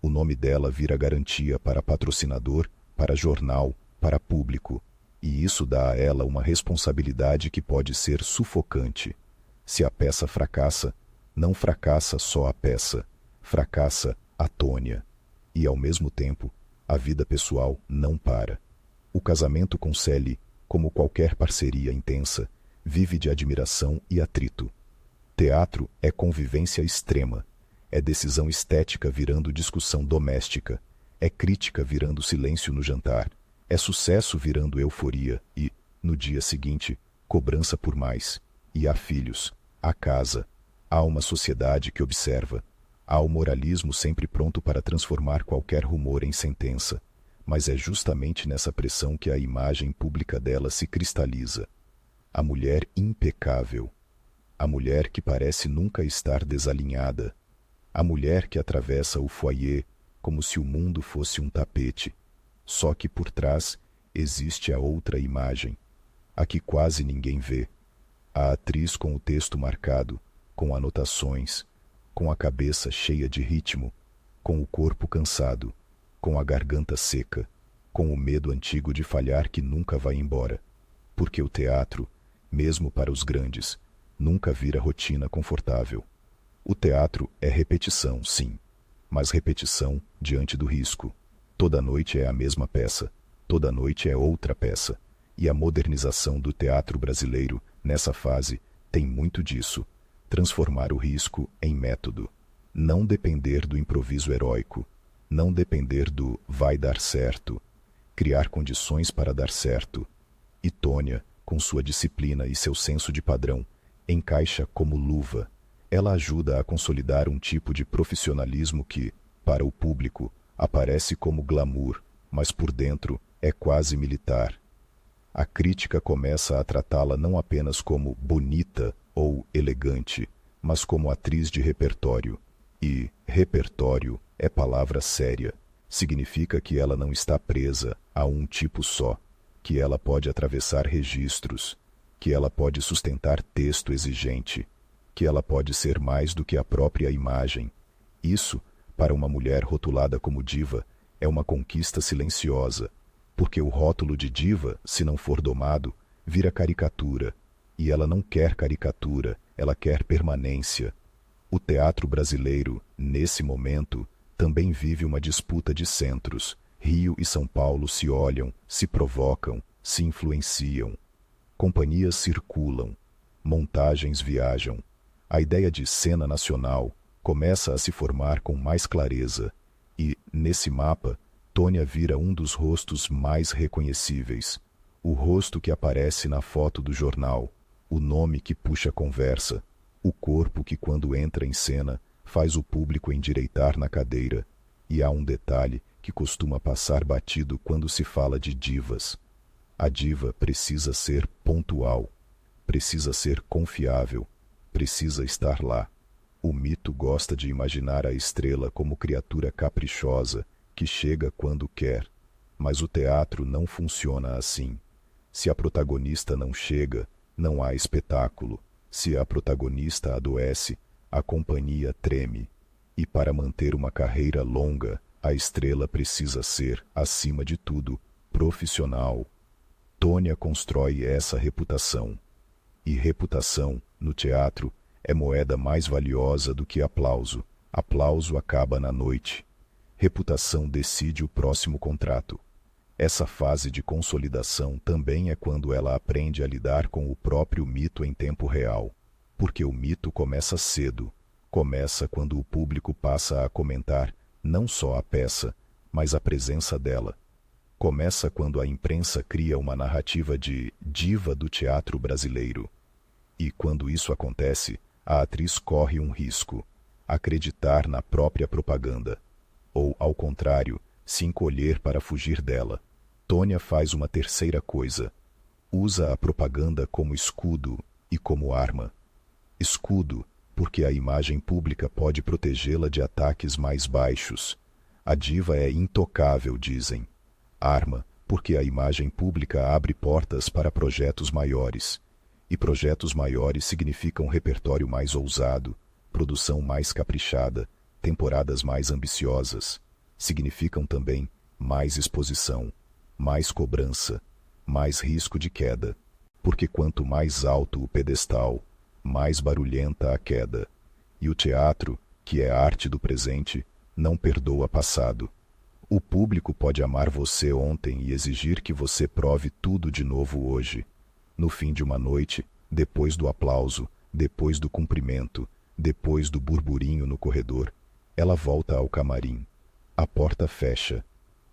O nome dela vira garantia para patrocinador, para jornal, para público, e isso dá a ela uma responsabilidade que pode ser sufocante. Se a peça fracassa, não fracassa só a peça, fracassa a Tônia. E, ao mesmo tempo, a vida pessoal não para. O casamento com Célie, como qualquer parceria intensa, vive de admiração e atrito. Teatro é convivência extrema, é decisão estética virando discussão doméstica, é crítica virando silêncio no jantar, é sucesso virando euforia e, no dia seguinte, cobrança por mais. E há filhos, há casa, há uma sociedade que observa, há o moralismo sempre pronto para transformar qualquer rumor em sentença. Mas é justamente nessa pressão que a imagem pública dela se cristaliza. A mulher impecável. A mulher que parece nunca estar desalinhada. A mulher que atravessa o foyer como se o mundo fosse um tapete. Só que por trás existe a outra imagem, a que quase ninguém vê. A atriz com o texto marcado, com anotações, com a cabeça cheia de ritmo, com o corpo cansado, com a garganta seca, com o medo antigo de falhar que nunca vai embora. Porque o teatro, mesmo para os grandes, nunca vira rotina confortável. O teatro é repetição, sim, mas repetição diante do risco. Toda noite é a mesma peça, toda noite é outra peça. E a modernização do teatro brasileiro, nessa fase, tem muito disso. Transformar o risco em método. Não depender do improviso heróico. Não depender do vai dar certo, criar condições para dar certo. E Tônia, com sua disciplina e seu senso de padrão, encaixa como luva. Ela ajuda a consolidar um tipo de profissionalismo que, para o público, aparece como glamour, mas por dentro é quase militar. A crítica começa a tratá-la não apenas como bonita ou elegante, mas como atriz de repertório. E repertório é palavra séria. Significa que ela não está presa a um tipo só, que ela pode atravessar registros, que ela pode sustentar texto exigente, que ela pode ser mais do que a própria imagem. Isso, para uma mulher rotulada como diva, é uma conquista silenciosa, porque o rótulo de diva, se não for domado, vira caricatura, e ela não quer caricatura, ela quer permanência. O teatro brasileiro, nesse momento, também vive uma disputa de centros. Rio e São Paulo se olham, se provocam, se influenciam. Companhias circulam, montagens viajam. A ideia de cena nacional começa a se formar com mais clareza e, nesse mapa, Tônia vira um dos rostos mais reconhecíveis. O rosto que aparece na foto do jornal, o nome que puxa conversa, o corpo que, quando entra em cena, faz o público endireitar na cadeira. E há um detalhe que costuma passar batido quando se fala de divas. A diva precisa ser pontual, precisa ser confiável, precisa estar lá. O mito gosta de imaginar a estrela como criatura caprichosa, que chega quando quer. Mas o teatro não funciona assim. Se a protagonista não chega, não há espetáculo. Se a protagonista adoece, a companhia treme. E para manter uma carreira longa, a estrela precisa ser, acima de tudo, profissional. Tônia constrói essa reputação. E reputação, no teatro, é moeda mais valiosa do que aplauso. Aplauso acaba na noite. Reputação decide o próximo contrato. Essa fase de consolidação também é quando ela aprende a lidar com o próprio mito em tempo real. Porque o mito começa cedo. Começa quando o público passa a comentar não só a peça, mas a presença dela. Começa quando a imprensa cria uma narrativa de diva do teatro brasileiro. E quando isso acontece, a atriz corre um risco: acreditar na própria propaganda. Ou, ao contrário, se encolher para fugir dela. Tônia faz uma terceira coisa: usa a propaganda como escudo e como arma. Escudo, porque a imagem pública pode protegê-la de ataques mais baixos. A diva é intocável, dizem. Arma, porque a imagem pública abre portas para projetos maiores. E projetos maiores significam repertório mais ousado, produção mais caprichada, temporadas mais ambiciosas. Significam também mais exposição, mais cobrança, mais risco de queda. Porque quanto mais alto o pedestal, mais barulhenta a queda. E o teatro, que é a arte do presente, não perdoa passado. O público pode amar você ontem e exigir que você prove tudo de novo hoje. No fim de uma noite, depois do aplauso, depois do cumprimento, depois do burburinho no corredor, ela volta ao camarim. A porta fecha.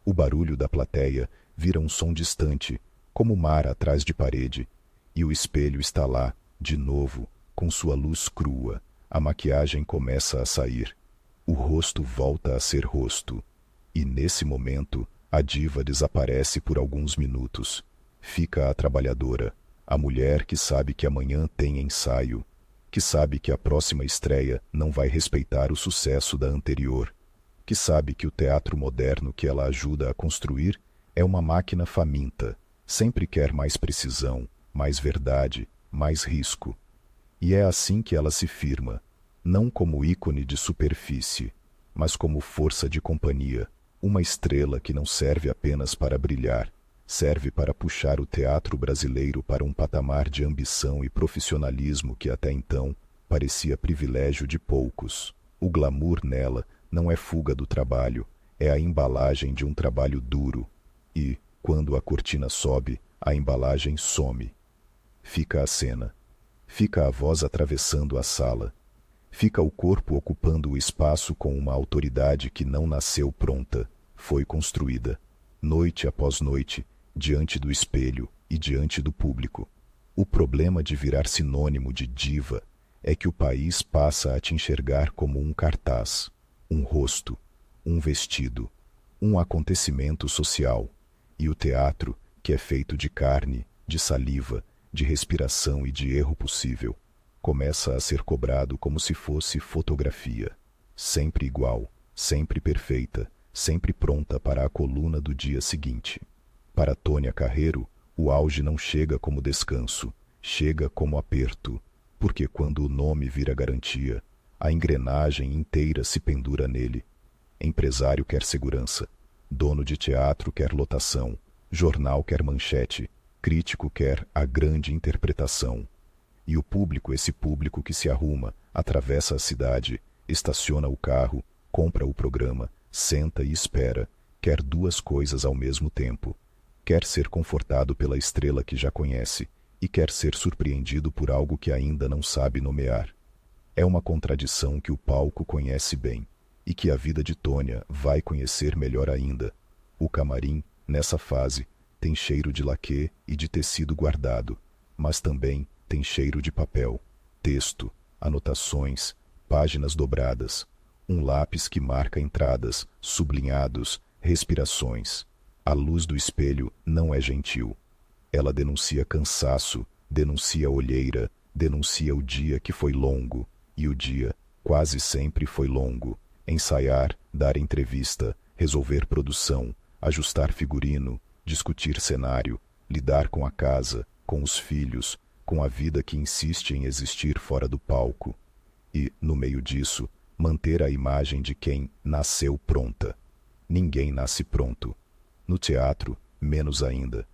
O barulho da plateia vira um som distante, como mar atrás de parede, e o espelho está lá, de novo, com sua luz crua. A maquiagem começa a sair. O rosto volta a ser rosto. E nesse momento, a diva desaparece por alguns minutos. Fica a trabalhadora, a mulher que sabe que amanhã tem ensaio, que sabe que a próxima estreia não vai respeitar o sucesso da anterior, que sabe que o teatro moderno que ela ajuda a construir é uma máquina faminta, sempre quer mais precisão, mais verdade, mais risco. E é assim que ela se firma, não como ícone de superfície, mas como força de companhia, uma estrela que não serve apenas para brilhar, serve para puxar o teatro brasileiro para um patamar de ambição e profissionalismo que até então parecia privilégio de poucos. O glamour nela não é fuga do trabalho, é a embalagem de um trabalho duro. E, quando a cortina sobe, a embalagem some. Fica a cena. Fica a voz atravessando a sala. Fica o corpo ocupando o espaço com uma autoridade que não nasceu pronta, foi construída, noite após noite, diante do espelho e diante do público. O problema de virar sinônimo de diva é que o país passa a te enxergar como um cartaz, um rosto, um vestido, um acontecimento social. E o teatro, que é feito de carne, de saliva, de respiração e de erro possível, começa a ser cobrado como se fosse fotografia, sempre igual, sempre perfeita, sempre pronta para a coluna do dia seguinte. Para Tônia Carreiro, o auge não chega como descanso, chega como aperto, porque quando o nome vira garantia, a engrenagem inteira se pendura nele. Empresário quer segurança, dono de teatro quer lotação, jornal quer manchete, crítico quer a grande interpretação. E o público, esse público que se arruma, atravessa a cidade, estaciona o carro, compra o programa, senta e espera, quer duas coisas ao mesmo tempo. Quer ser confortado pela estrela que já conhece e quer ser surpreendido por algo que ainda não sabe nomear. É uma contradição que o palco conhece bem e que a vida de Tônia vai conhecer melhor ainda. O camarim, nessa fase, tem cheiro de laquê e de tecido guardado, mas também tem cheiro de papel, texto, anotações, páginas dobradas, um lápis que marca entradas, sublinhados, respirações. A luz do espelho não é gentil. Ela denuncia cansaço, denuncia olheira, denuncia o dia que foi longo, e o dia quase sempre foi longo. Ensaiar, dar entrevista, resolver produção, ajustar figurino, discutir cenário, lidar com a casa, com os filhos, com a vida que insiste em existir fora do palco. E, no meio disso, manter a imagem de quem nasceu pronta. Ninguém nasce pronto. No teatro, menos ainda.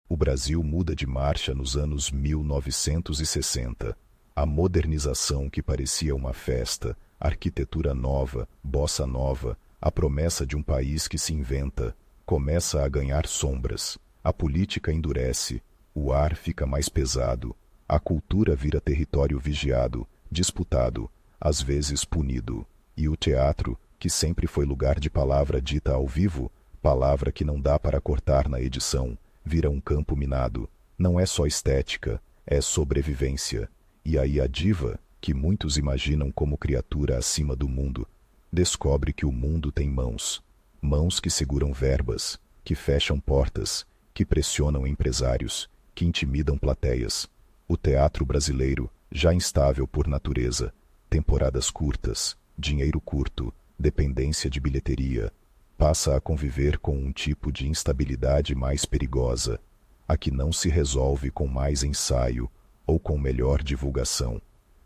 O Brasil muda de marcha nos anos 1960. A modernização que parecia uma festa, arquitetura nova, bossa nova, a promessa de um país que se inventa, começa a ganhar sombras. A política endurece, o ar fica mais pesado, a cultura vira território vigiado, disputado, às vezes punido. E o teatro, que sempre foi lugar de palavra dita ao vivo, palavra que não dá para cortar na edição, vira um campo minado. Não é só estética, é sobrevivência. E aí a diva, que muitos imaginam como criatura acima do mundo, descobre que o mundo tem mãos. Mãos que seguram verbas, que fecham portas, que pressionam empresários, que intimidam plateias. O teatro brasileiro, já instável por natureza, temporadas curtas, dinheiro curto, dependência de bilheteria, passa a conviver com um tipo de instabilidade mais perigosa, a que não se resolve com mais ensaio ou com melhor divulgação,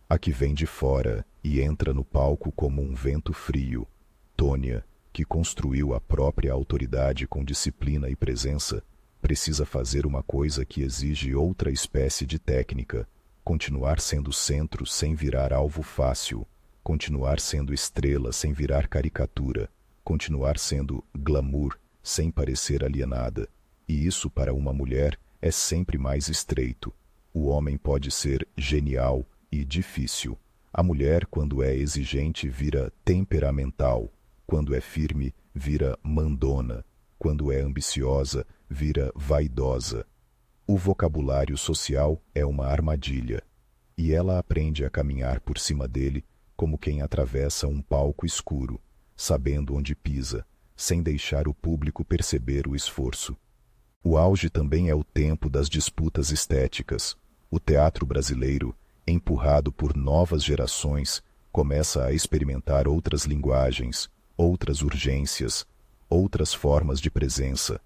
a que vem de fora e entra no palco como um vento frio. Tônia, que construiu a própria autoridade com disciplina e presença, precisa fazer uma coisa que exige outra espécie de técnica: continuar sendo centro sem virar alvo fácil, continuar sendo estrela sem virar caricatura, continuar sendo glamour sem parecer alienada. E isso para uma mulher é sempre mais estreito. O homem pode ser genial e difícil. A mulher, quando é exigente, vira temperamental. Quando é firme, vira mandona. Quando é ambiciosa, vira vaidosa. O vocabulário social é uma armadilha, e ela aprende a caminhar por cima dele como quem atravessa um palco escuro, sabendo onde pisa, sem deixar o público perceber o esforço. O auge também é o tempo das disputas estéticas. O teatro brasileiro, empurrado por novas gerações, começa a experimentar outras linguagens, outras urgências, outras formas de presença.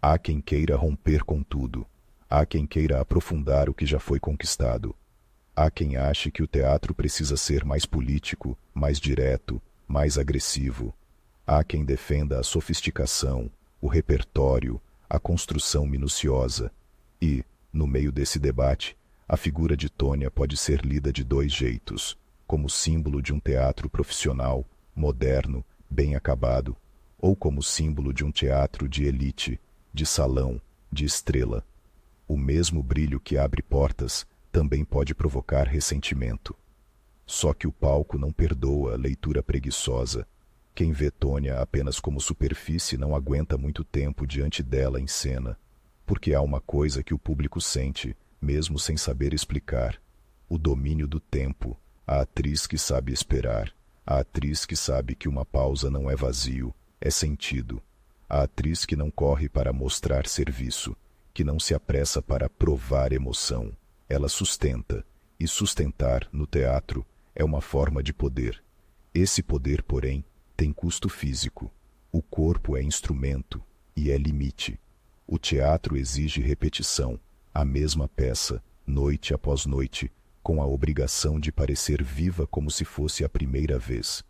Há quem queira romper com tudo. Há quem queira aprofundar o que já foi conquistado. Há quem ache que o teatro precisa ser mais político, mais direto, mais agressivo. Há quem defenda a sofisticação, o repertório, a construção minuciosa. E, no meio desse debate, a figura de Tônia pode ser lida de dois jeitos: como símbolo de um teatro profissional, moderno, bem acabado, ou como símbolo de um teatro de elite, de salão, de estrela. O mesmo brilho que abre portas também pode provocar ressentimento. Só que o palco não perdoa a leitura preguiçosa. Quem vê Tônia apenas como superfície não aguenta muito tempo diante dela em cena, porque há uma coisa que o público sente, mesmo sem saber explicar: o domínio do tempo, a atriz que sabe esperar, a atriz que sabe que uma pausa não é vazio, é sentido, a atriz que não corre para mostrar serviço, que não se apressa para provar emoção. Ela sustenta, e sustentar, no teatro, é uma forma de poder. Esse poder, porém, tem custo físico. O corpo é instrumento e é limite. O teatro exige repetição, a mesma peça, noite após noite, com a obrigação de parecer viva como se fosse a primeira vez.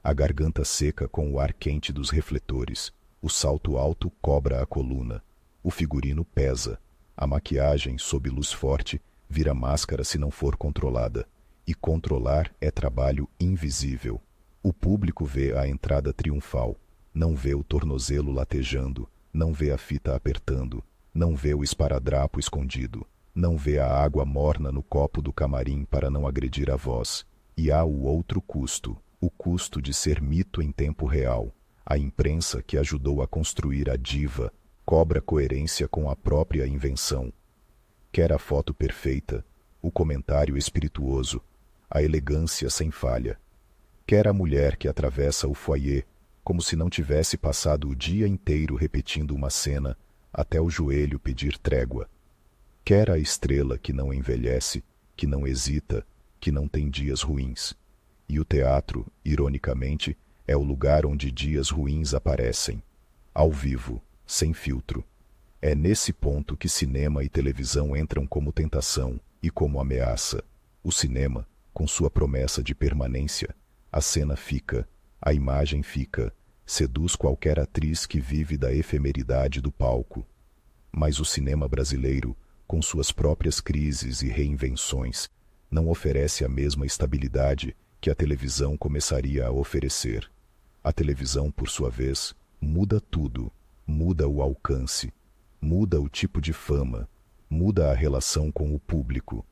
A garganta seca com o ar quente dos refletores, o salto alto cobra a coluna, o figurino pesa, a maquiagem, sob luz forte, vira máscara se não for controlada, e controlar é trabalho invisível. O público vê a entrada triunfal, não vê o tornozelo latejando, não vê a fita apertando, não vê o esparadrapo escondido, não vê a água morna no copo do camarim para não agredir a voz. E há o outro custo, o custo de ser mito em tempo real. A imprensa que ajudou a construir a diva cobra coerência com a própria invenção. Quer a foto perfeita, o comentário espirituoso, a elegância sem falha. Quer a mulher que atravessa o foyer como se não tivesse passado o dia inteiro repetindo uma cena até o joelho pedir trégua. Quer a estrela que não envelhece, que não hesita, que não tem dias ruins. E o teatro, ironicamente, é o lugar onde dias ruins aparecem, ao vivo, sem filtro. É nesse ponto que cinema e televisão entram como tentação e como ameaça. O cinema, com sua promessa de permanência, a cena fica, a imagem fica, seduz qualquer atriz que vive da efemeridade do palco. Mas o cinema brasileiro, com suas próprias crises e reinvenções, não oferece a mesma estabilidade que a televisão começaria a oferecer. A televisão, por sua vez, muda tudo, muda o alcance, muda o tipo de fama, muda a relação com o público.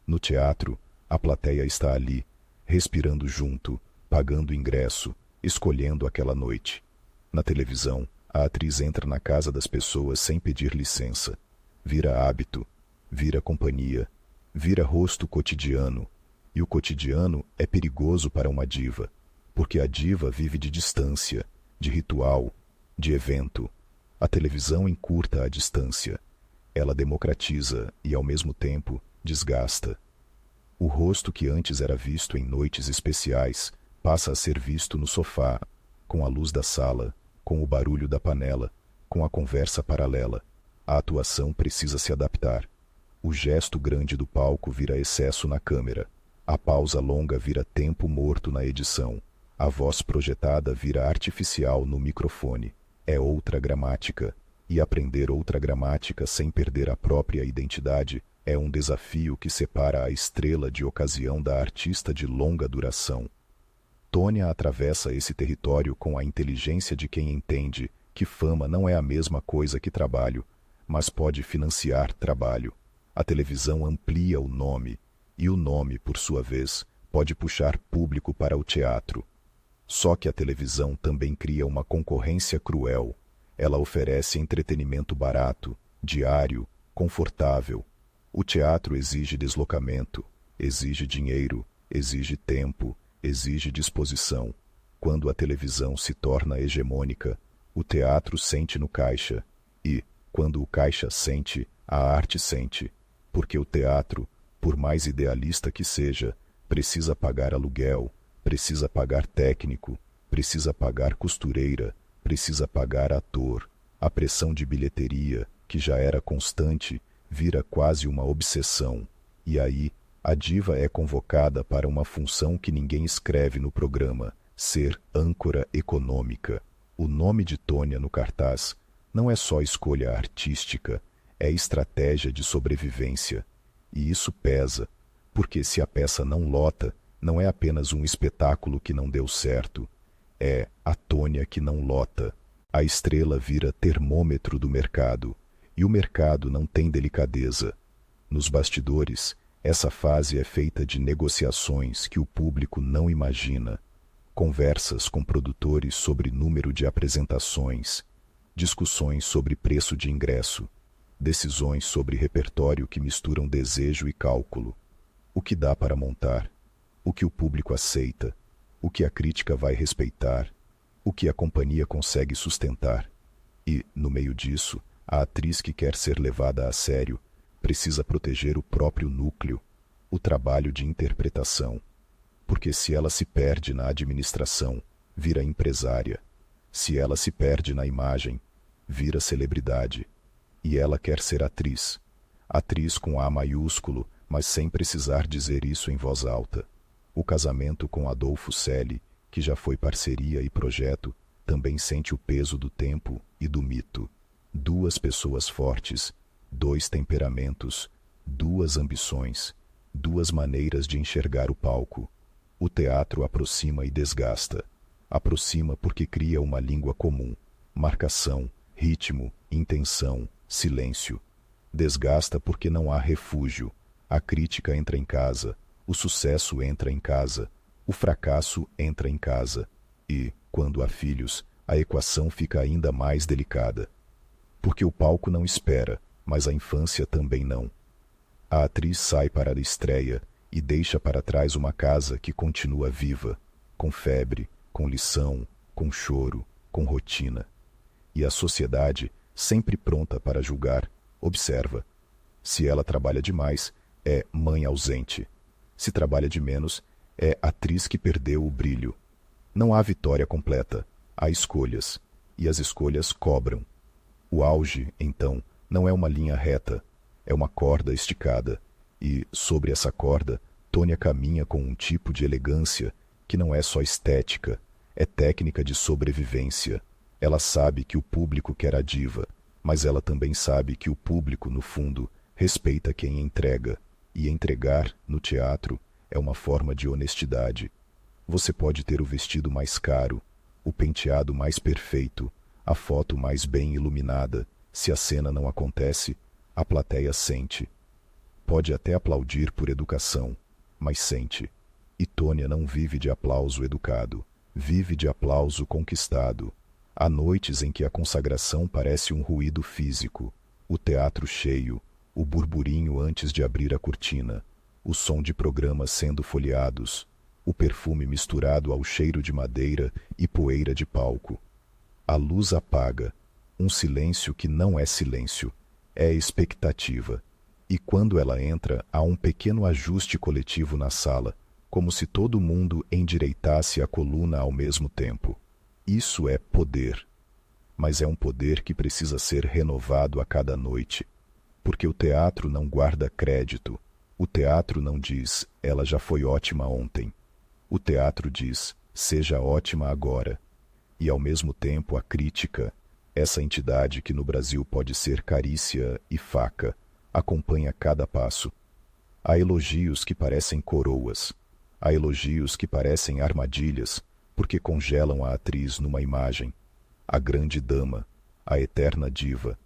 No teatro, a plateia está ali, respirando junto, pagando ingresso, escolhendo aquela noite. Na televisão, a atriz entra na casa das pessoas sem pedir licença. Vira hábito, vira companhia, vira rosto cotidiano. E o cotidiano é perigoso para uma diva, porque a diva vive de distância, de ritual, de evento. A televisão encurta a distância. Ela democratiza e, ao mesmo tempo, desgasta. O rosto que antes era visto em noites especiais passa a ser visto no sofá, com a luz da sala, com o barulho da panela, com a conversa paralela. A atuação precisa se adaptar. O gesto grande do palco vira excesso na câmera. A pausa longa vira tempo morto na edição. A voz projetada vira artificial no microfone. É outra gramática. E aprender outra gramática sem perder a própria identidade é um desafio que separa a estrela de ocasião da artista de longa duração. Tônia atravessa esse território com a inteligência de quem entende que fama não é a mesma coisa que trabalho, mas pode financiar trabalho. A televisão amplia o nome, e o nome, por sua vez, pode puxar público para o teatro. Só que a televisão também cria uma concorrência cruel. Ela oferece entretenimento barato, diário, confortável. O teatro exige deslocamento, exige dinheiro, exige tempo, exige disposição. Quando a televisão se torna hegemônica, o teatro sente no caixa. E, quando o caixa sente, a arte sente. Porque o teatro, por mais idealista que seja, precisa pagar aluguel, precisa pagar técnico, precisa pagar costureira, precisa pagar ator. A pressão de bilheteria, que já era constante, vira quase uma obsessão. E aí, a diva é convocada para uma função que ninguém escreve no programa: ser âncora econômica. O nome de Tônia no cartaz não é só escolha artística, é estratégia de sobrevivência. E isso pesa, porque se a peça não lota, não é apenas um espetáculo que não deu certo, é a Tônia que não lota. A estrela vira termômetro do mercado, e o mercado não tem delicadeza. Nos bastidores, essa fase é feita de negociações que o público não imagina, conversas com produtores sobre número de apresentações, discussões sobre preço de ingresso, decisões sobre repertório que misturam desejo e cálculo. O que dá para montar, o que o público aceita, o que a crítica vai respeitar, o que a companhia consegue sustentar. E, no meio disso, a atriz que quer ser levada a sério precisa proteger o próprio núcleo, o trabalho de interpretação. Porque se ela se perde na administração, vira empresária. Se ela se perde na imagem, vira celebridade. E ela quer ser atriz. Atriz com A maiúsculo, mas sem precisar dizer isso em voz alta. O casamento com Adolfo Celi, que já foi parceria e projeto, também sente o peso do tempo e do mito. Duas pessoas fortes, dois temperamentos, duas ambições, duas maneiras de enxergar o palco. O teatro aproxima e desgasta. Aproxima porque cria uma língua comum, marcação, ritmo, intenção, silêncio. Desgasta porque não há refúgio. A crítica entra em casa, o sucesso entra em casa, o fracasso entra em casa. E, quando há filhos, a equação fica ainda mais delicada. Porque o palco não espera, mas a infância também não. A atriz sai para a estreia e deixa para trás uma casa que continua viva, com febre, com lição, com choro, com rotina. E a sociedade, sempre pronta para julgar, observa. Se ela trabalha demais, é mãe ausente. Se trabalha de menos, é atriz que perdeu o brilho. Não há vitória completa, há escolhas, e as escolhas cobram. O auge, então, não é uma linha reta, é uma corda esticada, e, sobre essa corda, Tônia caminha com um tipo de elegância que não é só estética, é técnica de sobrevivência. Ela sabe que o público quer a diva, mas ela também sabe que o público, no fundo, respeita quem entrega, e entregar, no teatro, é uma forma de honestidade. Você pode ter o vestido mais caro, o penteado mais perfeito, a foto mais bem iluminada. Se a cena não acontece, a plateia sente. Pode até aplaudir por educação, mas sente. E Tônia não vive de aplauso educado. Vive de aplauso conquistado. Há noites em que a consagração parece um ruído físico, o teatro cheio, o burburinho antes de abrir a cortina, o som de programas sendo folheados, o perfume misturado ao cheiro de madeira e poeira de palco. A luz apaga, um silêncio que não é silêncio, é expectativa. E quando ela entra, há um pequeno ajuste coletivo na sala, como se todo mundo endireitasse a coluna ao mesmo tempo. Isso é poder. Mas é um poder que precisa ser renovado a cada noite. Porque o teatro não guarda crédito. O teatro não diz, ela já foi ótima ontem. O teatro diz, seja ótima agora. E ao mesmo tempo a crítica, essa entidade que no Brasil pode ser carícia e faca, acompanha cada passo. Há elogios que parecem coroas. Há elogios que parecem armadilhas, porque congelam a atriz numa imagem. A grande dama, a eterna diva,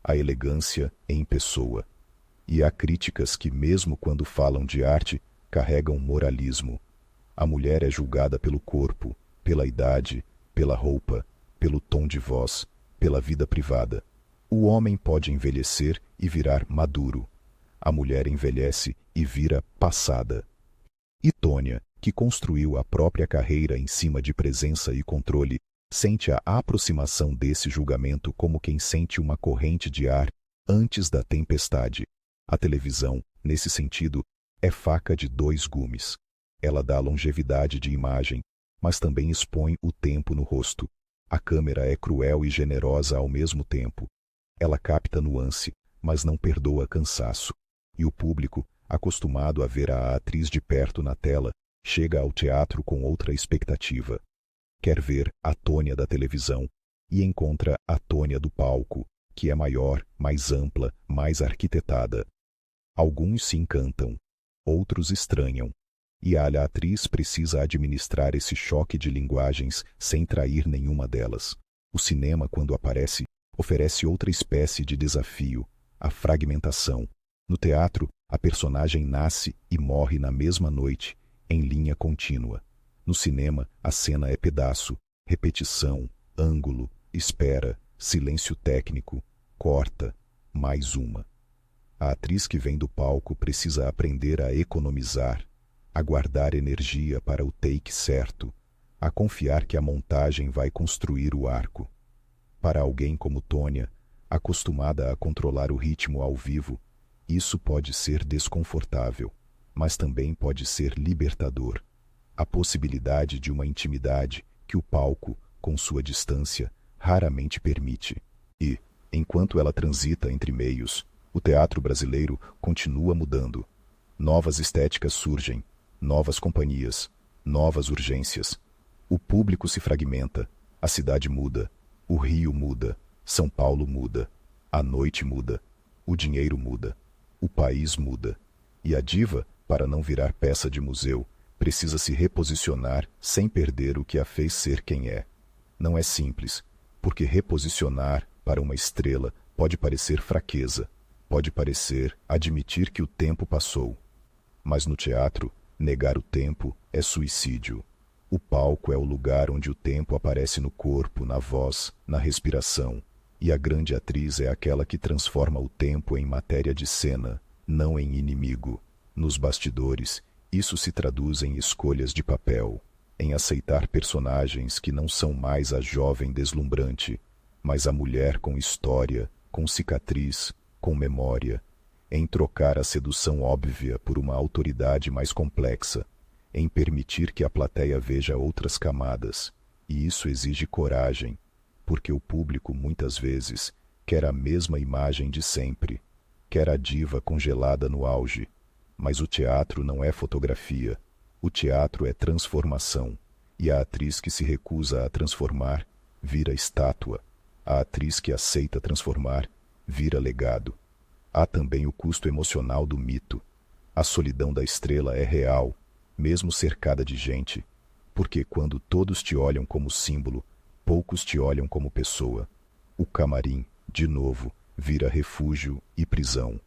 a elegância em pessoa. E há críticas que, mesmo quando falam de arte, carregam moralismo. A mulher é julgada pelo corpo, pela idade, pela roupa, pelo tom de voz, pela vida privada. O homem pode envelhecer e virar maduro. A mulher envelhece e vira passada. E Tônia, que construiu a própria carreira em cima de presença e controle, sente a aproximação desse julgamento como quem sente uma corrente de ar antes da tempestade. A televisão, nesse sentido, é faca de dois gumes. Ela dá longevidade de imagem, mas também expõe o tempo no rosto. A câmera é cruel e generosa ao mesmo tempo. Ela capta nuance, mas não perdoa cansaço. E o público, acostumado a ver a atriz de perto na tela, chega ao teatro com outra expectativa. Quer ver a Tônia da televisão e encontra a Tônia do palco, que é maior, mais ampla, mais arquitetada. Alguns se encantam, outros estranham. E a atriz precisa administrar esse choque de linguagens sem trair nenhuma delas. O cinema, quando aparece, oferece outra espécie de desafio, a fragmentação. No teatro, a personagem nasce e morre na mesma noite, em linha contínua. No cinema, a cena é pedaço, repetição, ângulo, espera, silêncio técnico, corta, mais uma. A atriz que vem do palco precisa aprender a economizar, a guardar energia para o take certo, a confiar que a montagem vai construir o arco. Para alguém como Tônia, acostumada a controlar o ritmo ao vivo, isso pode ser desconfortável, mas também pode ser libertador. A possibilidade de uma intimidade que o palco, com sua distância, raramente permite. E, enquanto ela transita entre meios, o teatro brasileiro continua mudando. Novas estéticas surgem, novas companhias, novas urgências. O público se fragmenta, a cidade muda, o Rio muda, São Paulo muda, a noite muda, o dinheiro muda, o país muda. E a diva, para não virar peça de museu, precisa se reposicionar sem perder o que a fez ser quem é. Não é simples, porque reposicionar para uma estrela pode parecer fraqueza, pode parecer admitir que o tempo passou. Mas no teatro, negar o tempo é suicídio. O palco é o lugar onde o tempo aparece no corpo, na voz, na respiração. E a grande atriz é aquela que transforma o tempo em matéria de cena, não em inimigo. Nos bastidores, isso se traduz em escolhas de papel, em aceitar personagens que não são mais a jovem deslumbrante, mas a mulher com história, com cicatriz, com memória, em trocar a sedução óbvia por uma autoridade mais complexa, em permitir que a plateia veja outras camadas. E isso exige coragem, porque o público muitas vezes quer a mesma imagem de sempre, quer a diva congelada no auge. Mas o teatro não é fotografia, o teatro é transformação, e a atriz que se recusa a transformar vira estátua, a atriz que aceita transformar vira legado. Há também o custo emocional do mito. A solidão da estrela é real, mesmo cercada de gente, porque quando todos te olham como símbolo, poucos te olham como pessoa. O camarim, de novo, vira refúgio e prisão.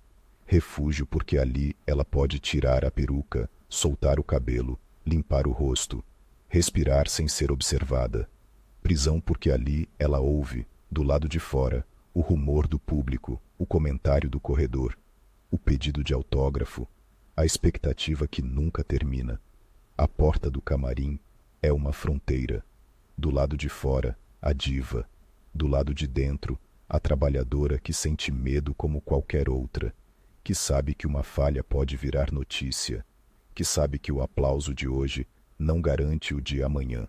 Refúgio porque ali ela pode tirar a peruca, soltar o cabelo, limpar o rosto. respirar sem ser observada. Prisão porque ali ela ouve, do lado de fora, o rumor do público, o comentário do corredor, o pedido de autógrafo, a expectativa que nunca termina. A porta do camarim é uma fronteira. Do lado de fora, a diva. Do lado de dentro, a trabalhadora que sente medo como qualquer outra, que sabe que uma falha pode virar notícia, que sabe que o aplauso de hoje não garante o de amanhã.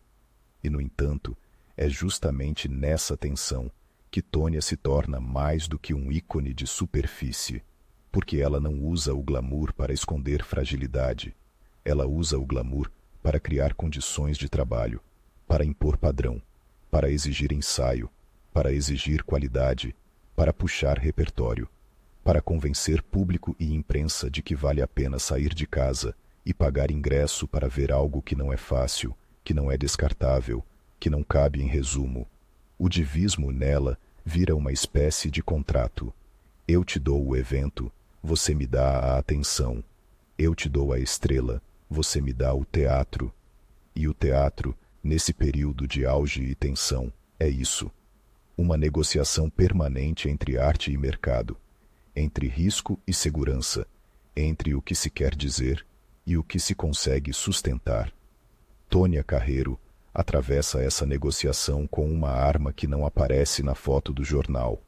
E, no entanto, é justamente nessa tensão que Tônia se torna mais do que um ícone de superfície, porque ela não usa o glamour para esconder fragilidade. Ela usa o glamour para criar condições de trabalho, para impor padrão, para exigir ensaio, para exigir qualidade, para puxar repertório, para convencer público e imprensa de que vale a pena sair de casa e pagar ingresso para ver algo que não é fácil, que não é descartável, que não cabe em resumo. O divismo nela vira uma espécie de contrato. Eu te dou o evento, você me dá a atenção. Eu te dou a estrela, você me dá o teatro. E o teatro, nesse período de auge e tensão, é isso. Uma negociação permanente entre arte e mercado, entre risco e segurança, entre o que se quer dizer e o que se consegue sustentar. Tônia Carreiro atravessa essa negociação com uma arma que não aparece na foto do jornal.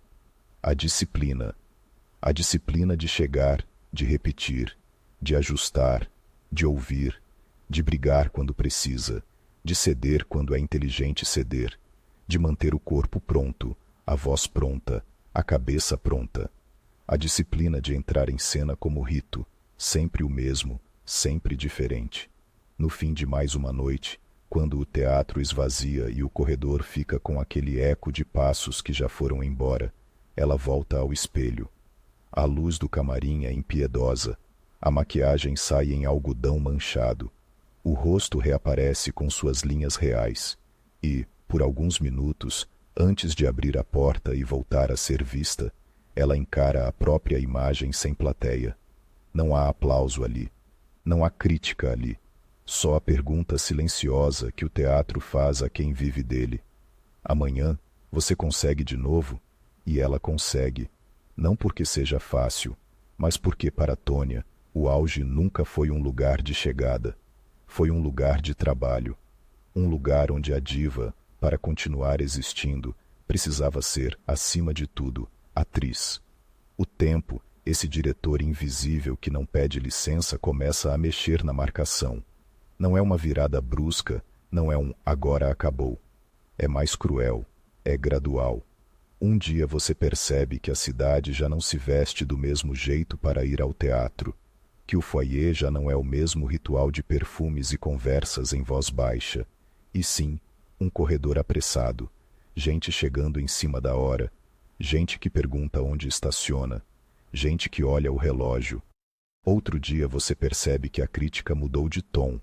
A disciplina. A disciplina de chegar, de repetir, de ajustar, de ouvir, de brigar quando precisa, de ceder quando é inteligente ceder, de manter o corpo pronto, a voz pronta, a cabeça pronta. A disciplina de entrar em cena como rito, sempre o mesmo, sempre diferente. No fim de mais uma noite, quando o teatro esvazia e o corredor fica com aquele eco de passos que já foram embora, ela volta ao espelho. A luz do camarim é impiedosa, a maquiagem sai em algodão manchado, o rosto reaparece com suas linhas reais e, por alguns minutos, antes de abrir a porta e voltar a ser vista, ela encara a própria imagem sem plateia. Não há aplauso ali, não há crítica ali, só a pergunta silenciosa que o teatro faz a quem vive dele. Amanhã você consegue de novo? E ela consegue, não porque seja fácil, mas porque para Tônia o auge nunca foi um lugar de chegada, foi um lugar de trabalho, um lugar onde a diva, para continuar existindo, precisava ser, acima de tudo, atriz. O tempo, esse diretor invisível que não pede licença, começa a mexer na marcação. Não é uma virada brusca, não é um agora acabou. É mais cruel, é gradual. Um dia você percebe que a cidade já não se veste do mesmo jeito para ir ao teatro, que o foyer já não é o mesmo ritual de perfumes e conversas em voz baixa, e sim, um corredor apressado, gente chegando em cima da hora, gente que pergunta onde estaciona, gente que olha o relógio. Outro dia você percebe que a crítica mudou de tom,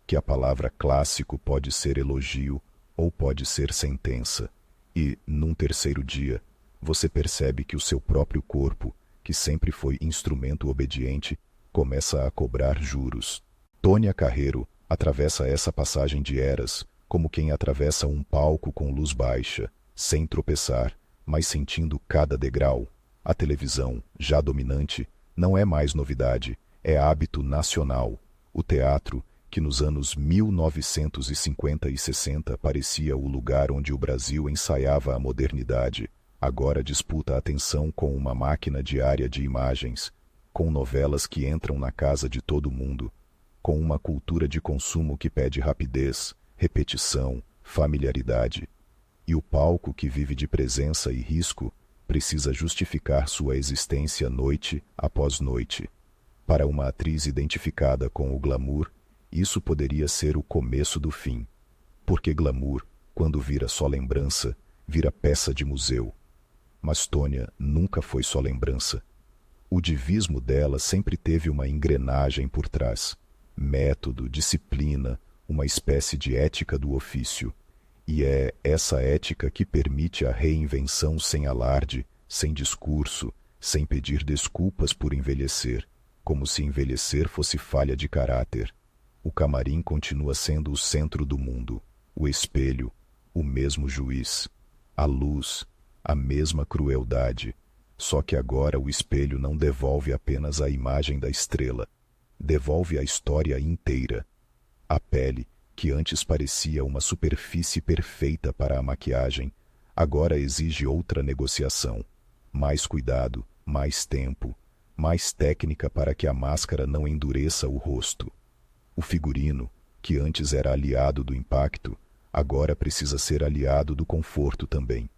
que a palavra clássico pode ser elogio ou pode ser sentença. E, num terceiro dia, você percebe que o seu próprio corpo, que sempre foi instrumento obediente, começa a cobrar juros. Tônia Carreiro atravessa essa passagem de eras como quem atravessa um palco com luz baixa, sem tropeçar, mas sentindo cada degrau. A televisão, já dominante, não é mais novidade, é hábito nacional. O teatro, que nos anos 1950 e 60 parecia o lugar onde o Brasil ensaiava a modernidade, agora disputa a atenção com uma máquina diária de imagens, com novelas que entram na casa de todo mundo, com uma cultura de consumo que pede rapidez, repetição, familiaridade. E o palco que vive de presença e risco precisa justificar sua existência noite após noite. Para uma atriz identificada com o glamour, isso poderia ser o começo do fim. Porque glamour, quando vira só lembrança, vira peça de museu. Mas Tônia nunca foi só lembrança. O divismo dela sempre teve uma engrenagem por trás. Método, disciplina, uma espécie de ética do ofício. E é essa ética que permite a reinvenção sem alarde, sem discurso, sem pedir desculpas por envelhecer, como se envelhecer fosse falha de caráter. O camarim continua sendo o centro do mundo, o espelho, o mesmo juiz, a luz, a mesma crueldade, só que agora o espelho não devolve apenas a imagem da estrela, devolve a história inteira. A pele, que antes parecia uma superfície perfeita para a maquiagem, agora exige outra negociação, mais cuidado, mais tempo, mais técnica para que a máscara não endureça o rosto. O figurino, que antes era aliado do impacto, agora precisa ser aliado do conforto também.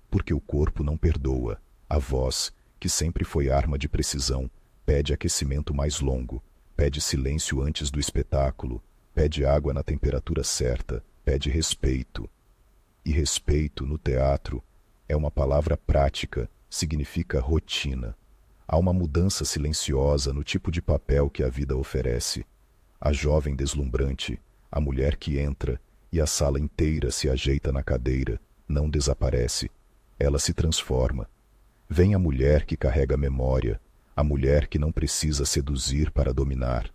Porque o corpo não perdoa. A voz, que sempre foi arma de precisão, pede aquecimento mais longo, pede silêncio antes do espetáculo, pede água na temperatura certa, pede respeito. E respeito, no teatro, é uma palavra prática, significa rotina. Há uma mudança silenciosa no tipo de papel que a vida oferece. A jovem deslumbrante, a mulher que entra e a sala inteira se ajeita na cadeira, não desaparece. Ela se transforma. Vem a mulher que carrega memória, a mulher que não precisa seduzir para dominar,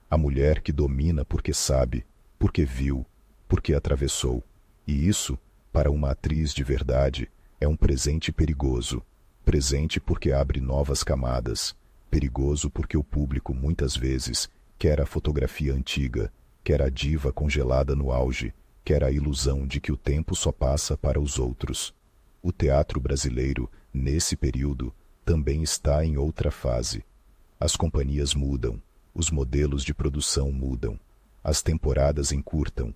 a mulher que domina porque sabe, porque viu, porque atravessou. E isso, para uma atriz de verdade, é um presente perigoso. Presente porque abre novas camadas. Perigoso porque o público, muitas vezes, quer a fotografia antiga, quer a diva congelada no auge, quer a ilusão de que o tempo só passa para os outros. O teatro brasileiro, nesse período, também está em outra fase. As companhias mudam, os modelos de produção mudam, as temporadas encurtam,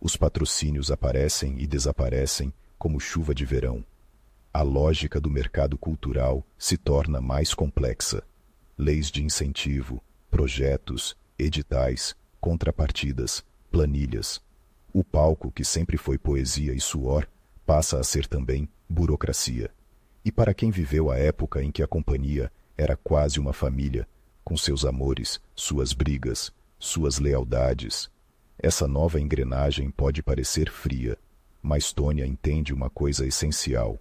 os patrocínios aparecem e desaparecem como chuva de verão. A lógica do mercado cultural se torna mais complexa. Leis de incentivo, projetos, editais, contrapartidas, planilhas. O palco, que sempre foi poesia e suor, passa a ser também burocracia. E para quem viveu a época em que a companhia era quase uma família, com seus amores, suas brigas, suas lealdades, essa nova engrenagem pode parecer fria, mas Tônia entende uma coisa essencial.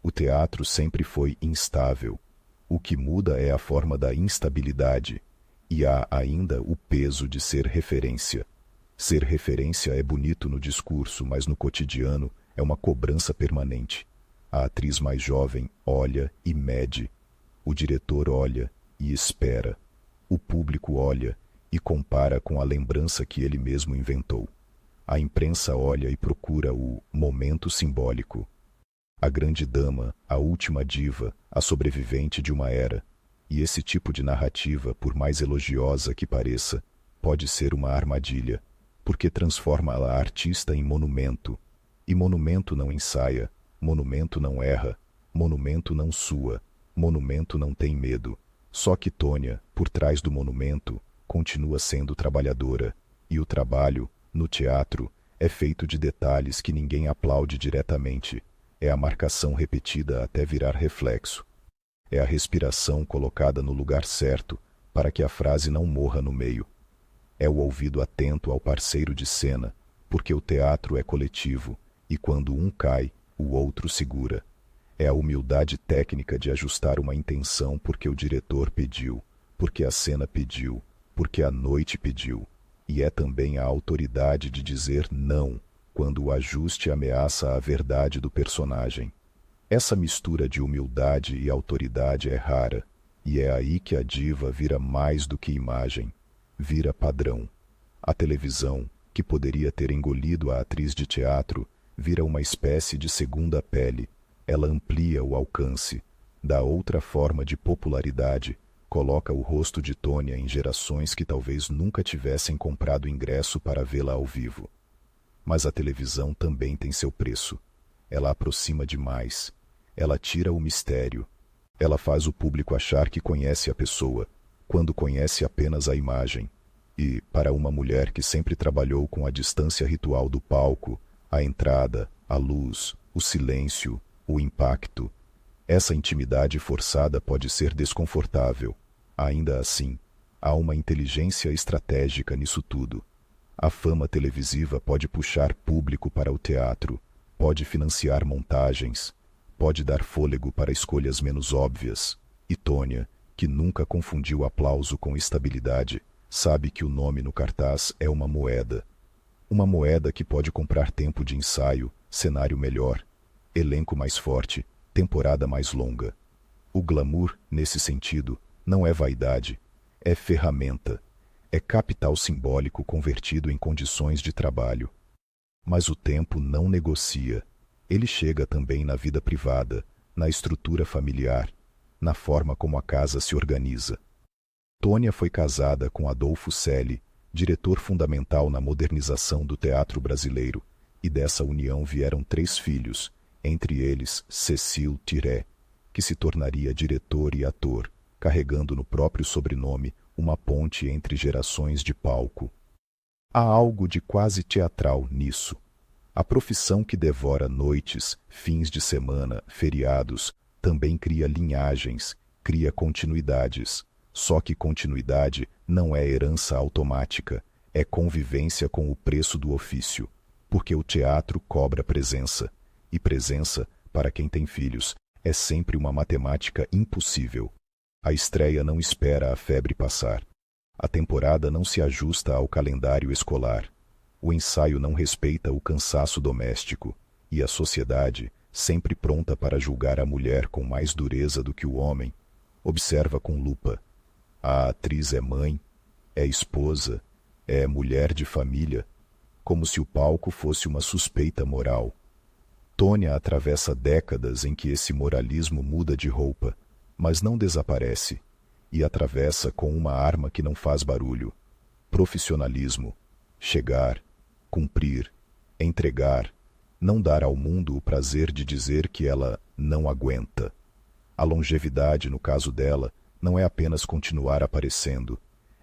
O teatro sempre foi instável. O que muda é a forma da instabilidade, e há ainda o peso de ser referência. Ser referência é bonito no discurso, mas no cotidiano é uma cobrança permanente. A atriz mais jovem olha e mede. O diretor olha e espera. O público olha e compara com a lembrança que ele mesmo inventou. A imprensa olha e procura o momento simbólico. A grande dama, a última diva, a sobrevivente de uma era. E esse tipo de narrativa, por mais elogiosa que pareça, pode ser uma armadilha, porque transforma a artista em monumento. E monumento não ensaia, monumento não erra, monumento não sua, monumento não tem medo. Só que Tônia, por trás do monumento, continua sendo trabalhadora, e o trabalho, no teatro, é feito de detalhes que ninguém aplaude diretamente. É a marcação repetida até virar reflexo. É a respiração colocada no lugar certo, para que a frase não morra no meio. É o ouvido atento ao parceiro de cena, porque o teatro é coletivo, e quando um cai, o outro segura. É a humildade técnica de ajustar uma intenção porque o diretor pediu, porque a cena pediu, porque a noite pediu. E é também a autoridade de dizer não, quando o ajuste ameaça a verdade do personagem. Essa mistura de humildade e autoridade é rara, e é aí que a diva vira mais do que imagem, vira padrão. A televisão, que poderia ter engolido a atriz de teatro, vira uma espécie de segunda pele. Ela amplia o alcance, dá outra forma de popularidade, coloca o rosto de Tônia em gerações que talvez nunca tivessem comprado ingresso para vê-la ao vivo. Mas a televisão também tem seu preço. Ela aproxima demais. Ela tira o mistério. Ela faz o público achar que conhece a pessoa, quando conhece apenas a imagem. E, para uma mulher que sempre trabalhou com a distância ritual do palco, a entrada, a luz, o silêncio, o impacto, essa intimidade forçada pode ser desconfortável. Ainda assim, há uma inteligência estratégica nisso tudo. A fama televisiva pode puxar público para o teatro, pode financiar montagens, pode dar fôlego para escolhas menos óbvias. E Tônia, que nunca confundiu aplauso com estabilidade, sabe que o nome no cartaz é uma moeda. Uma moeda que pode comprar tempo de ensaio, cenário melhor, elenco mais forte, temporada mais longa. O glamour, nesse sentido, não é vaidade, é ferramenta, é capital simbólico convertido em condições de trabalho. Mas o tempo não negocia. Ele chega também na vida privada, na estrutura familiar, na forma como a casa se organiza. Tônia foi casada com Adolfo Celi, diretor fundamental na modernização do teatro brasileiro, e dessa união vieram 3 filhos, entre eles Cecil Tiré, que se tornaria diretor e ator, carregando no próprio sobrenome uma ponte entre gerações de palco. Há algo de quase teatral nisso. A profissão que devora noites, fins de semana, feriados, também cria linhagens, cria continuidades. Só que continuidade não é herança automática, é convivência com o preço do ofício, porque o teatro cobra presença, e presença, para quem tem filhos, é sempre uma matemática impossível. A estreia não espera a febre passar. A temporada não se ajusta ao calendário escolar. O ensaio não respeita o cansaço doméstico, e a sociedade, sempre pronta para julgar a mulher com mais dureza do que o homem, observa com lupa. A atriz é mãe, é esposa, é mulher de família, como se o palco fosse uma suspeita moral. Tônia atravessa décadas em que esse moralismo muda de roupa, mas não desaparece, e atravessa com uma arma que não faz barulho: profissionalismo, chegar, cumprir, entregar, não dar ao mundo o prazer de dizer que ela não aguenta. A longevidade, no caso dela, não é apenas continuar aparecendo,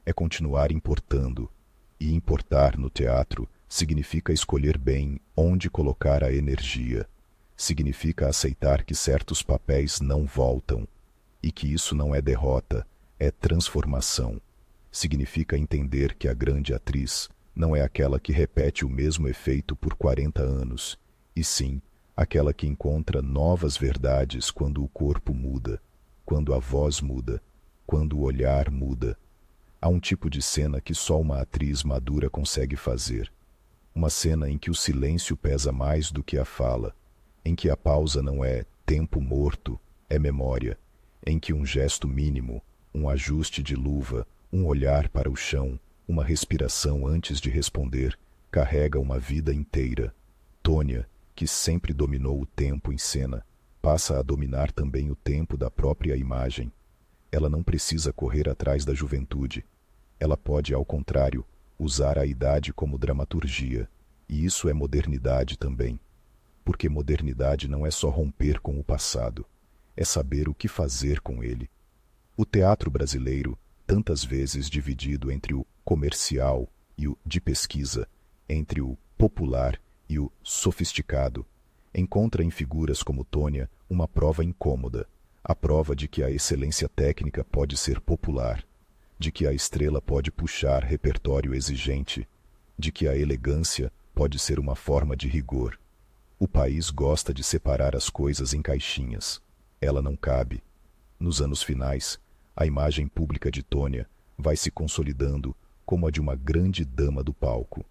é continuar importando. E importar no teatro significa escolher bem onde colocar a energia. Significa aceitar que certos papéis não voltam, e que isso não é derrota, é transformação. Significa entender que a grande atriz não é aquela que repete o mesmo efeito por 40 anos, e sim aquela que encontra novas verdades quando o corpo muda, quando a voz muda, quando o olhar muda. Há um tipo de cena que só uma atriz madura consegue fazer. Uma cena em que o silêncio pesa mais do que a fala, em que a pausa não é tempo morto, é memória, em que um gesto mínimo, um ajuste de luva, um olhar para o chão, uma respiração antes de responder, carrega uma vida inteira. Tônia, que sempre dominou o tempo em cena, passa a dominar também o tempo da própria imagem. Ela não precisa correr atrás da juventude. Ela pode, ao contrário, usar a idade como dramaturgia. E isso é modernidade também. Porque modernidade não é só romper com o passado, é saber o que fazer com ele. O teatro brasileiro, tantas vezes dividido entre o comercial e o de pesquisa, entre o popular e o sofisticado, encontra em figuras como Tônia uma prova incômoda, a prova de que a excelência técnica pode ser popular, de que a estrela pode puxar repertório exigente, de que a elegância pode ser uma forma de rigor. O país gosta de separar as coisas em caixinhas. Ela não cabe. Nos anos finais, a imagem pública de Tônia vai se consolidando como a de uma grande dama do palco.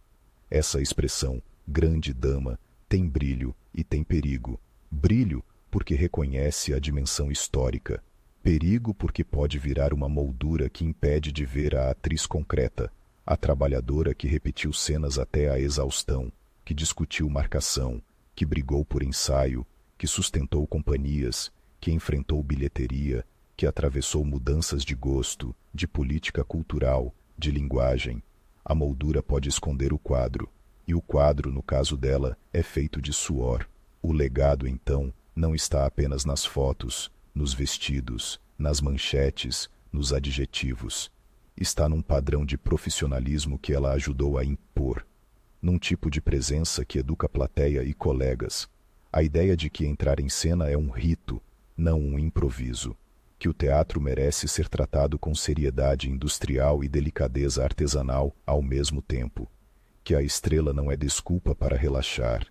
Essa expressão, grande dama, tem brilho e tem perigo. Brilho porque reconhece a dimensão histórica. Perigo porque pode virar uma moldura que impede de ver a atriz concreta, a trabalhadora que repetiu cenas até a exaustão, que discutiu marcação, que brigou por ensaio, que sustentou companhias, que enfrentou bilheteria, que atravessou mudanças de gosto, de política cultural, de linguagem. A moldura pode esconder o quadro, e o quadro, no caso dela, é feito de suor. O legado, então, não está apenas nas fotos, nos vestidos, nas manchetes, nos adjetivos. Está num padrão de profissionalismo que ela ajudou a impor, num tipo de presença que educa plateia e colegas. A ideia de que entrar em cena é um rito, não um improviso, que o teatro merece ser tratado com seriedade industrial e delicadeza artesanal ao mesmo tempo, que a estrela não é desculpa para relaxar,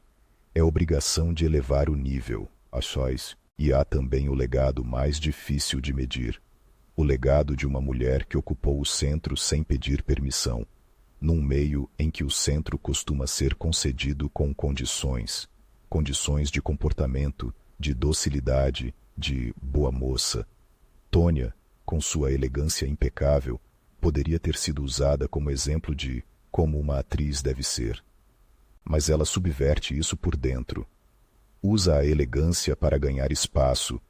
é obrigação de elevar o nível, a sós, e há também o legado mais difícil de medir. o legado de uma mulher que ocupou o centro sem pedir permissão, num meio em que o centro costuma ser concedido com condições de comportamento, de docilidade, de boa moça. Tônia, com sua elegância impecável, poderia ter sido usada como exemplo de como uma atriz deve ser. Mas ela subverte isso por dentro. Usa a elegância para ganhar espaço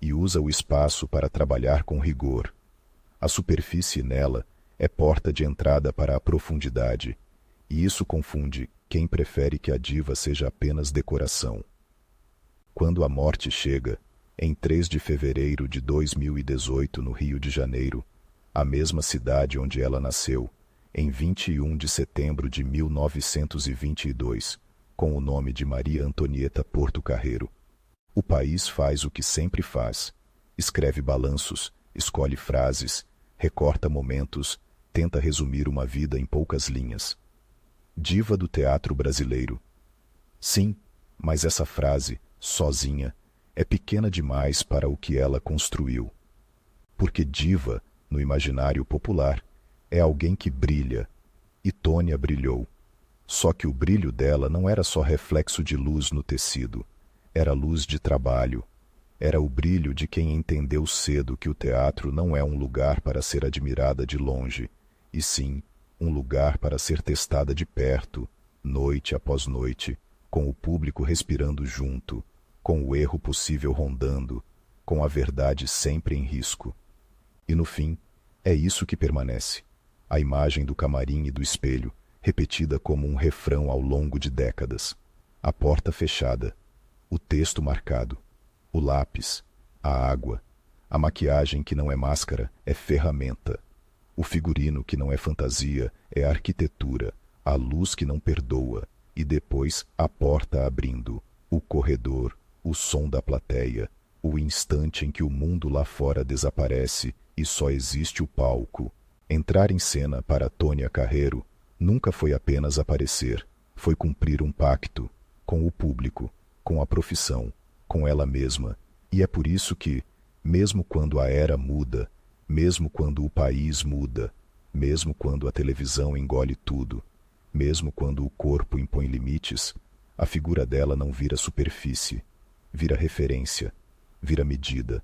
e usa o espaço para trabalhar com rigor. A superfície nela é porta de entrada para a profundidade, e isso confunde quem prefere que a diva seja apenas decoração. Quando a morte chega, em 3 de fevereiro de 2018, no Rio de Janeiro, a mesma cidade onde ela nasceu, em 21 de setembro de 1922, com o nome de Maria Antonieta Portocarrero. O país faz o que sempre faz: escreve balanços, escolhe frases, recorta momentos, tenta resumir uma vida em poucas linhas. Diva do teatro brasileiro. Sim, mas essa frase, sozinha, é pequena demais para o que ela construiu. Porque diva, no imaginário popular, é alguém que brilha, e Tônia brilhou. Só que o brilho dela não era só reflexo de luz no tecido, era luz de trabalho. Era o brilho de quem entendeu cedo que o teatro não é um lugar para ser admirada de longe, e sim um lugar para ser testada de perto, noite após noite, com o público respirando junto, com o erro possível rondando, com a verdade sempre em risco. E no fim, é isso que permanece: a imagem do camarim e do espelho, repetida como um refrão ao longo de décadas. A porta fechada, o texto marcado, o lápis, a água, a maquiagem que não é máscara é ferramenta, o figurino que não é fantasia é arquitetura, a luz que não perdoa, e depois a porta abrindo, o corredor, o som da plateia, o instante em que o mundo lá fora desaparece e só existe o palco. Entrar em cena para Tônia Carreiro nunca foi apenas aparecer, foi cumprir um pacto com o público, com a profissão, com ela mesma, e é por isso que, mesmo quando a era muda, mesmo quando o país muda, mesmo quando a televisão engole tudo, mesmo quando o corpo impõe limites, a figura dela não vira superfície, vira referência, vira medida,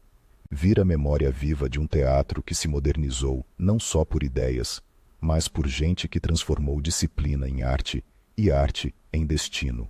vira memória viva de um teatro que se modernizou não só por ideias, mas por gente que transformou disciplina em arte e arte em destino.